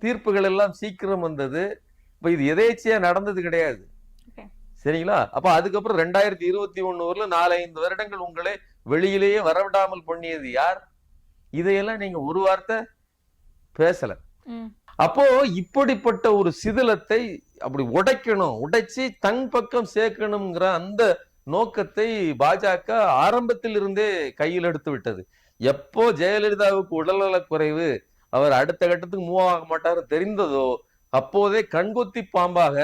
தீர்ப்புகள் எல்லாம் சீக்கிரம் வந்தது. இப்ப இது எதேச்சியா நடந்தது கிடையாது, சரிங்களா? அப்ப அதுக்கப்புறம் 2021 வரல 4-5 வருடங்கள் உங்களை வெளியிலேயே வரவிடாமல் பண்ணியது யார்? இதையெல்லாம் நீங்க ஒரு வார்த்தை பேசல. அப்போ இப்படிப்பட்ட ஒரு சிதிலத்தை அப்படி உடைக்கணும், உடைச்சு தன் பக்கம் சேர்க்கணுங்கிற அந்த நோக்கத்தை பாஜக ஆரம்பத்தில் இருந்தே கையில் எடுத்து விட்டது. எப்போ ஜெயலலிதாவுக்கு உடல்நலக் குறைவு, அவர் அடுத்த கட்டத்துக்கு மூவ் ஆக மாட்டாரு தெரிந்ததோ, அப்போதே கண்கொத்தி பாம்பாக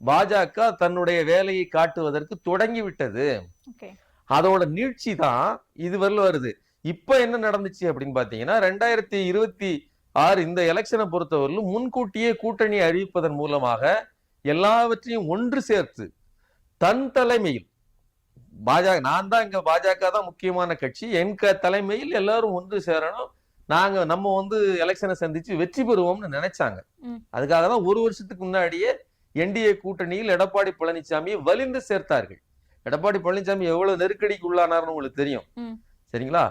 பாஜக தன்னுடைய வேலையை காட்டுவதற்கு தொடங்கி விட்டது. அதோட நீட்சி தான் இதுவரையில் வருது. இப்ப என்ன நடந்துச்சு அப்படின்னு பாத்தீங்கன்னா, 2026 இந்த எலெக்ஷனை பொறுத்தவரையிலும் முன்கூட்டியே கூட்டணி அறிவிப்பதன் மூலமாக எல்லாவற்றையும் ஒன்று சேர்த்து தன் தலைமையில் பாஜக, நான் தான் இங்க பாஜக தான் முக்கியமான கட்சி, என் தலைமையில் எல்லாரும் ஒன்று சேரணும், நம்ம எலெக்ஷனை சந்திச்சு வெற்றி பெறுவோம்னு நினைச்சாங்க. அதுக்காக தான் 1 வருஷத்துக்கு முன்னாடியே என்டிஏ கூட்டணியில் எடப்பாடி பழனிசாமியை வலிந்து சேர்த்தார்கள். எடப்பாடி பழனிசாமி எவ்வளவு நெருக்கடிக்கு உள்ளானார்னு உங்களுக்கு தெரியும், சரிங்களா?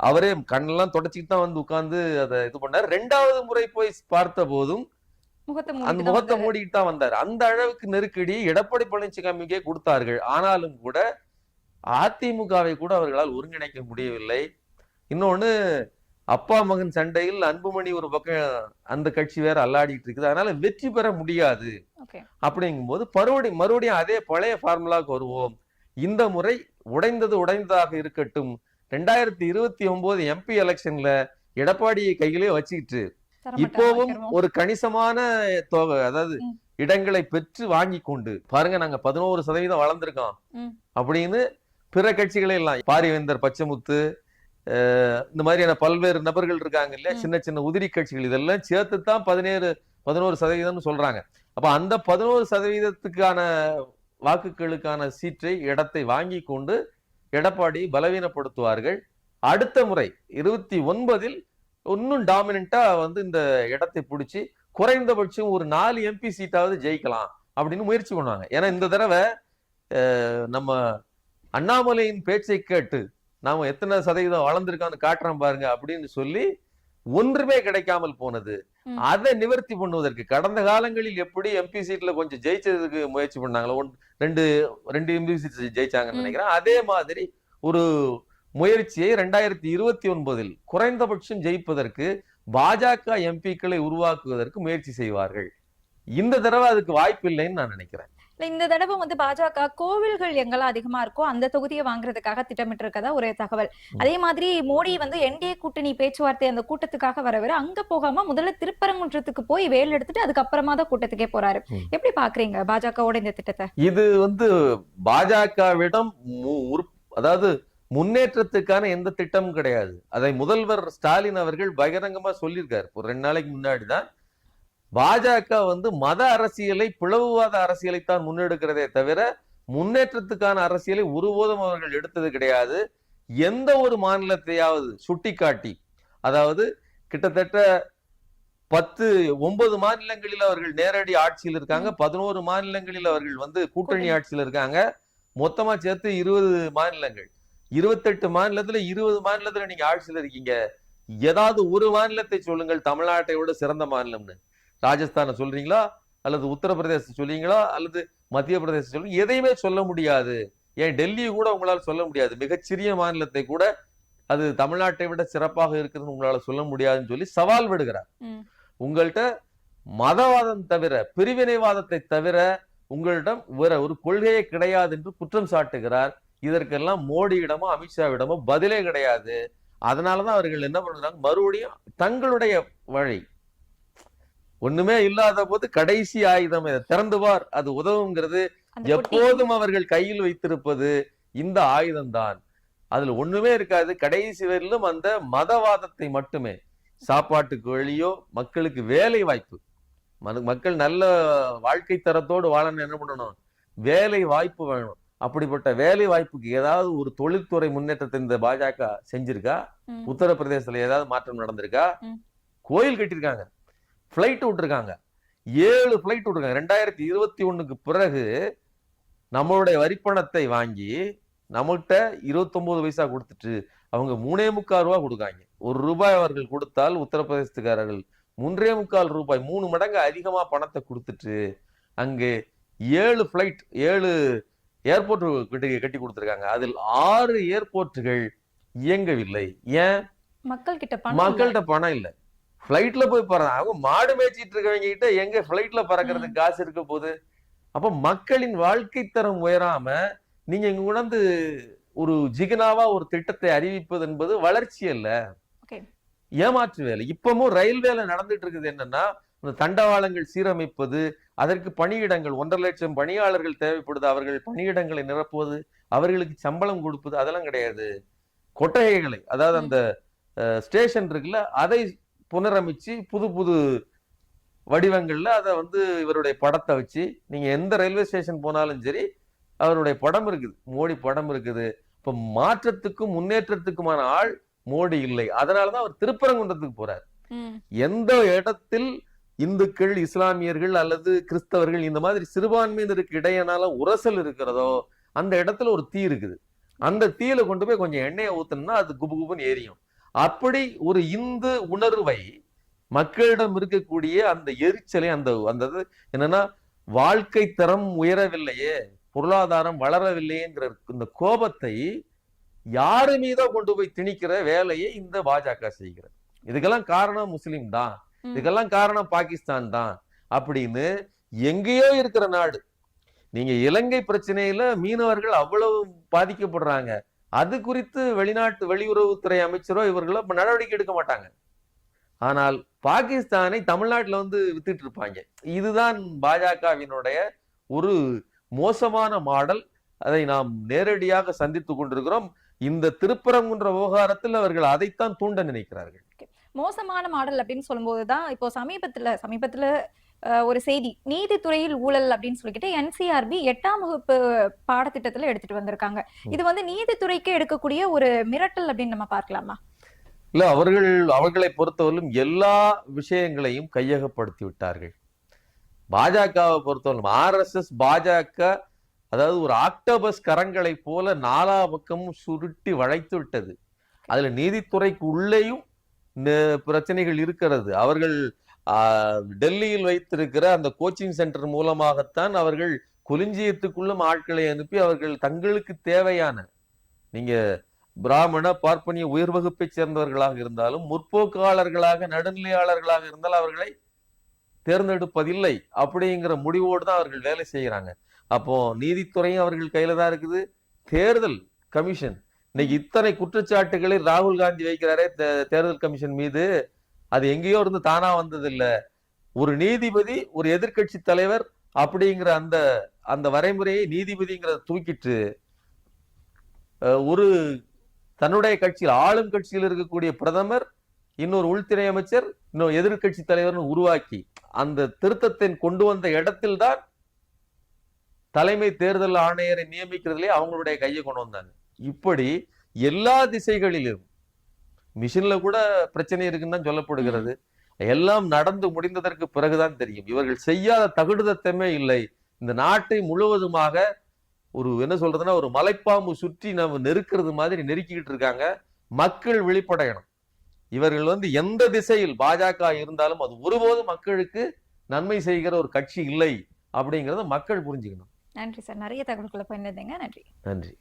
அவரே கண்ணெல்லாம் தொடச்சிட்டு தான் உட்கார்ந்து அதை இது பண்ணார். 2வது முறை போய் பார்த்த போதும் அந்த முகத்தை மூடிட்டு தான் வந்தார். அந்த அளவுக்கு நெருக்கடி எடப்பாடி பழனிசாமிக்கே கொடுத்தார்கள். ஆனாலும் கூட அதிமுகவை கூட அவர்களால் ஒருங்கிணைக்க முடியவில்லை. இன்னொன்னு, அப்பா மகன் சண்டையில் அன்புமணி ஒரு பக்கம் அந்த கட்சி வேற அல்லாடிட்டு இருக்குது. அதனால வெற்றி பெற முடியாது ஓகே. அப்படிங்கும்போது மறுபடியும் அதே பழைய ஃபார்முலாவுக்கு வருவோம். இந்த முறை உடைந்ததாக இருக்கட்டும். 2029 MP எலெக்ஷன்ல எடப்பாடியை கையிலே வச்சுக்கிட்டு இப்போவும் ஒரு கணிசமான தொகை, அதாவது இடங்களை பெற்று வாங்கி கொண்டு பாருங்க, நாங்க 11% வளர்ந்திருக்கோம் அப்படின்னு பிற கட்சிகளே எல்லாம் பாரிவேந்தர், பச்சைமுத்து, இந்த மாதிரியான பல்வேறு நபர்கள் இருக்காங்க இல்லையா, சின்ன சின்ன உதிரி கட்சிகள், இதெல்லாம் சேர்த்துதான் 11% சொல்றாங்க. அப்ப அந்த 11%க்கான வாக்குகளுக்கான சீற்றை, இடத்தை வாங்கி கொண்டு எடப்பாடி பலவீனப்படுத்துவார்கள். அடுத்த முறை 29 இன்னும் டாமினண்டா இந்த இடத்தை பிடிச்சி குறைந்தபட்சம் ஒரு 4 MP சீட்டாவது ஜெயிக்கலாம் அப்படின்னு முயற்சி பண்ணுவாங்க. ஏன்னா இந்த தடவை நம்ம அண்ணாமலையின் பேச்சை கேட்டு நாம எத்தனை சதவீதம் வளர்ந்திருக்கான்னு காட்டுறோம் பாருங்க அப்படின்னு சொல்லி ஒன்றுமே கிடைக்காமல் போனது. அதை நிவர்த்தி பண்ணுவதற்கு கடந்த காலங்களில் எப்படி MP சீட்ல கொஞ்சம் ஜெயிச்சதுக்கு முயற்சி பண்ணாங்களோ, ரெண்டு MP சீட் ஜெயிச்சாங்கன்னு நினைக்கிறேன். அதே மாதிரி ஒரு முயற்சியை 2029 குறைந்தபட்சம் ஜெயிப்பதற்கு பாஜக MPக்களை உருவாக்குவதற்கு முயற்சி செய்வார்கள். இந்த தடவை அதுக்கு வாய்ப்பு இல்லைன்னு நான் நினைக்கிறேன். இந்த தடவை பாஜக கோவில்கள் எங்கெல்லாம் அதிகமா இருக்கோ அந்த தொகுதியை வாங்குறதுக்காக திட்டமிட்டு இருக்கதா ஒரு தகவல். அதே மாதிரி மோடி NDA கூட்டணி பேச்சுவார்த்தை அந்த கூட்டத்துக்காக வரவர் அங்க போகாம முதல்ல திருப்பரங்குன்றத்துக்கு போய் வேல் எடுத்துட்டு அதுக்கப்புறமா தான் கூட்டத்துக்கே போறாரு. எப்படி பாக்குறீங்க பாஜகவோட இந்த திட்டத்தை? இது பாஜகவிடம் அதாவது முன்னேற்றத்துக்கான எந்த திட்டமும் கிடையாது. அதை முதல்வர் ஸ்டாலின் அவர்கள் பகிரங்கமா சொல்லியிருக்காரு. ஒரு 2 நாளைக்கு முன்னாடிதான் பாஜக மத அரசியலை, பிளவுவாத அரசியலைத்தான் முன்னெடுக்கிறதே தவிர முன்னேற்றத்துக்கான அரசியலை ஒருபோதும் அவர்கள் எடுத்தது கிடையாது. எந்த ஒரு மாநிலத்தையாவது சுட்டிக்காட்டி, அதாவது கிட்டத்தட்ட 9 மாநிலங்களில் அவர்கள் நேரடி ஆட்சியில் இருக்காங்க, 11 மாநிலங்களில் அவர்கள் கூட்டணி ஆட்சியில் இருக்காங்க. மொத்தமா சேர்த்து 20 மாநிலங்கள், 28 மாநிலத்துல 20 மாநிலத்துல நீங்க ஆட்சியில் இருக்கீங்க. ஏதாவது ஒரு மாநிலத்தை சொல்லுங்கள் தமிழ்நாட்டை விட சிறந்த மாநிலம்னு. ராஜஸ்தானை சொல்றீங்களா, அல்லது உத்தரப்பிரதேச சொல்றீங்களா, அல்லது மத்திய பிரதேசம் சொல்றீங்க? எதையுமே சொல்ல முடியாது. ஏன் டெல்லி கூட உங்களால் சொல்ல முடியாது. மிகச்சிறிய மாநிலத்தை கூட அது தமிழ்நாட்டை விட சிறப்பாக இருக்குதுன்னு உங்களால சொல்ல முடியாதுன்னு சொல்லி சவால் விடுகிறார். உங்கள்கிட்ட மதவாதம் தவிர, பிரிவினைவாதத்தை தவிர உங்களிடம் வேற ஒரு கொள்கையே கிடையாது என்று குற்றம் சாட்டுகிறார். இதற்கெல்லாம் மோடியிடமோ அமித்ஷாவிடமோ பதிலே கிடையாது. அதனாலதான் அவர்கள் என்ன பண்றாங்க, மறுபடியும் தங்களுடைய வழி, ஒண்ணுமே இல்லாத போது கடைசி ஆயுதம் திறந்துவார் அது உதவுங்கிறது எப்போதும் அவர்கள் கையில் வைத்திருப்பது இந்த ஆயுதம் தான். அதுல ஒண்ணுமே இருக்காது. கடைசி வரையிலும் அந்த மதவாதத்தை மட்டுமே, சாப்பாட்டுக்கு வழியோ, மக்களுக்கு வேலை வாய்ப்பு, மக்கள் நல்ல வாழ்க்கை தரத்தோடு வாழணும், என்ன பண்ணணும், வேலை வாய்ப்பு வேணும். அப்படிப்பட்ட வேலை வாய்ப்புக்கு ஏதாவது ஒரு தொழில்துறை முன்னேற்றத்தை இந்த பாஜக செஞ்சிருக்கா? உத்தரப்பிரதேசத்துல ஏதாவது மாற்றம் நடந்திருக்கா? கோயில் கட்டிருக்காங்க, பிளைட் விட்டுருக்காங்க, 7 பிளைட் விட்டுருக்காங்க. 2021க்கு பிறகு நம்மளுடைய வரிப்பணத்தை வாங்கி நம்மகிட்ட 29 பைசா கொடுத்துட்டு அவங்க 3.25 ரூபா கொடுக்காங்க. ₹1 அவர்கள் கொடுத்தால் உத்தரப்பிரதேசத்துக்காரர்கள் 3.25 ரூபாய், 3 மடங்கு அதிகமா பணத்தை கொடுத்துட்டு அங்கே 7 பிளைட், 7 ஏர்போர்ட் கட்டி கொடுத்திருக்காங்க. அதில் 6 ஏர்போர்ட்டுகள் இயங்கவில்லை. ஏன்? மக்கள்கிட்ட பணம் இல்லை. பிளைட்ல போய் பறந்தாங்க. அவங்க மாடு மேய்ச்சிட்டு இருக்கவங்க கிட்ட எங்க பிளைட்ல பறக்கிறதுக்கு காசு இருக்க போகுது? அப்ப மக்களின் வாழ்க்கை தரம் உயராம நீங்க இங்க உணர்ந்து ஒரு ஜிகனாவா ஒரு திட்டத்தை அறிவிப்பது என்பது வளர்ச்சி அல்ல, ஏமாற்று வேலை. இப்பவும் ரயில்வேல நடந்துட்டு இருக்குது என்னன்னா, தண்டவாளங்கள் சீரமைப்பது, அதற்கு பணியிடங்கள், 1.5 லட்சம் பணியாளர்கள் தேவைப்படுது, அவர்கள் பணியிடங்களை நிரப்புவது, அவர்களுக்கு சம்பளம் கொடுப்பது, அதெல்லாம் கிடையாது. கொட்டகைகளை, அதாவது அந்த ஸ்டேஷன் இருக்குல்ல, அதை புனரமைச்சு புது புது வடிவங்கள்ல அதை இவருடைய படத்தை வச்சு, நீங்க எந்த ரயில்வே ஸ்டேஷன் போனாலும் சரி அவருடைய படம் இருக்குது, மோடி படம் இருக்குது. இப்ப மாற்றத்துக்கும் முன்னேற்றத்துக்குமான ஆள் மோடி இல்லை. அதனாலதான் அவர் திருப்பரங்குன்றத்துக்கு போறார். எந்த இடத்தில் இந்துக்கள், இஸ்லாமியர்கள் அல்லது கிறிஸ்தவர்கள், இந்த மாதிரி சிறுபான்மையினருக்கு இடையனால உரசல் இருக்கிறதோ அந்த இடத்துல ஒரு தீ இருக்குது. அந்த தீயில கொண்டு போய் கொஞ்சம் எண்ணெயை ஊத்தணும்னா அது குபு குபுன்னு எரியும். அப்படி ஒரு இந்து உணர்வை, மக்களிடம் இருக்கக்கூடிய அந்த எரிச்சலை, அந்த என்னன்னா வாழ்க்கை தரம் உயரவில்லையே, பொருளாதாரம் வளரவில்லையேங்கிற இந்த கோபத்தை யாரு மீதோ கொண்டு போய் திணிக்கிற வேலையை இந்த பாஜக செய்கிறது. இதுக்கெல்லாம் காரணம் முஸ்லிம் தான், இதுக்கெல்லாம் காரணம் பாகிஸ்தான் தான் அப்படின்னு எங்கேயோ இருக்கிற நாடு. நீங்க இலங்கை பிரச்சனையில மீனவர்கள் அவ்வளவு பாதிக்கப்படுறாங்க. அது குறித்து வெளியுறவுத்துறை அமைச்சரோ இவர்களோ நடவடிக்கை எடுக்க மாட்டாங்க. ஆனால் பாகிஸ்தானை தமிழ்நாட்டுல வந்து வித்துட்டு இருப்பாங்க. இதுதான் பாஜகவினுடைய ஒரு மோசமான மாடல். அதை நாம் நேரடியாக சந்தித்துக் கொண்டிருக்கிறோம். இந்த திருப்பரங்குன்ற விவகாரத்தில் அவர்கள் அதைத்தான் தூண்ட நினைக்கிறார்கள். மோசமான மாடல் அப்படின்னு சொல்லும்போதுதான் இப்போ சமீபத்துல ஒரு செய்தி, நீதித்துறையில் ஊழல் அப்படின்னு சொல்லிக்கிட்டு NCRB 8ஆம் வகுப்பு பாடத்திட்டத்துல எடுத்துட்டு வந்திருக்காங்க. இது வந்து நீதித்துறைக்கு எடுக்கக்கூடிய ஒரு மிரட்டல் அப்படின்னு நம்ம பார்க்கலாமா? இல்ல, அவர்களை பொறுத்தவரையிலும் எல்லா விஷயங்களையும் கையகப்படுத்தி விட்டார்கள். பாஜகவை பொறுத்தவரையிலும் RSS பாஜக அதாவது ஒரு ஆக்டோபஸ் கரங்களை போல நாலா பக்கமும் சுருட்டி வளைத்து விட்டது. அதுல நீதித்துறைக்கு உள்ளேயும் பிரச்சனைகள் இருக்கிறது. அவர்கள் டெல்லியில் வைத்திருக்கிற அந்த கோச்சிங் சென்டர் மூலமாகத்தான் அவர்கள் கொலிஞ்சியத்துக்குள்ளும் ஆட்களை அனுப்பி அவர்கள் தங்களுக்கு தேவையான, நீங்க பிராமண பார்ப்பனிய உயர் வகுப்பை சேர்ந்தவர்களாக இருந்தாலும் முற்போக்காளர்களாக நடுநிலையாளர்களாக இருந்தால் அவர்களை தேர்ந்தெடுப்பதில்லை அப்படிங்கிற முடிவோடு தான் அவர்கள் வேலை செய்யறாங்க. அப்போ நீதித்துறையும் அவர்கள் கையில தான் இருக்குது. தேர்தல் கமிஷன் இன்னைக்கு இத்தனை குற்றச்சாட்டுகளை ராகுல் காந்தி வைக்கிறாரே தேர்தல் கமிஷன் மீது, அது எங்கேயோ இருந்து தானா வந்தது இல்ல. ஒரு நீதிபதி ஒரு எதிர்கட்சி தலைவர் அப்படிங்கிற அந்த வரைமுறையை நீதிபதிங்கிறத தூக்கிட்டு ஒரு தன்னுடைய கட்சியில் ஆளும் கட்சியில் இருக்கக்கூடிய பிரதமர், இன்னொரு உள்துறை அமைச்சர், இன்னொரு எதிர்கட்சி தலைவர்னு உருவாக்கி அந்த திருத்தத்தை கொண்டு வந்த இடத்தில்தான் தலைமை தேர்தல் ஆணையரை நியமிக்கிறதுலே அவங்களுடைய கையை கொண்டு வந்தாங்க. இப்படி எல்லா திசைகளிலும் மிஷின்ல கூட பிரச்சனை இருக்குன்னு தான் சொல்லப்படுகிறது. எல்லாம் நடந்து முடிந்ததற்கு பிறகுதான் தெரியும். இவர்கள் செய்யாத தகுடுதத்தமே இல்லை. இந்த நாட்டை முழுவதுமாக ஒரு என்ன சொல்றதுன்னா ஒரு மலைப்பாம்பு சுற்றி நம்ம நெருக்கிறது மாதிரி நெருக்கிக்கிட்டு இருக்காங்க. மக்கள் விழிப்படையணும். இவர்கள் வந்து எந்த திசையில் பாஜக இருந்தாலும் அது ஒருபோதும் மக்களுக்கு நன்மை செய்கிற ஒரு கட்சி இல்லை அப்படிங்கறத மக்கள் புரிஞ்சுக்கணும். நன்றி சார், நிறைய தகவல்களை பகிர்ந்தீங்க. நன்றி. நன்றி.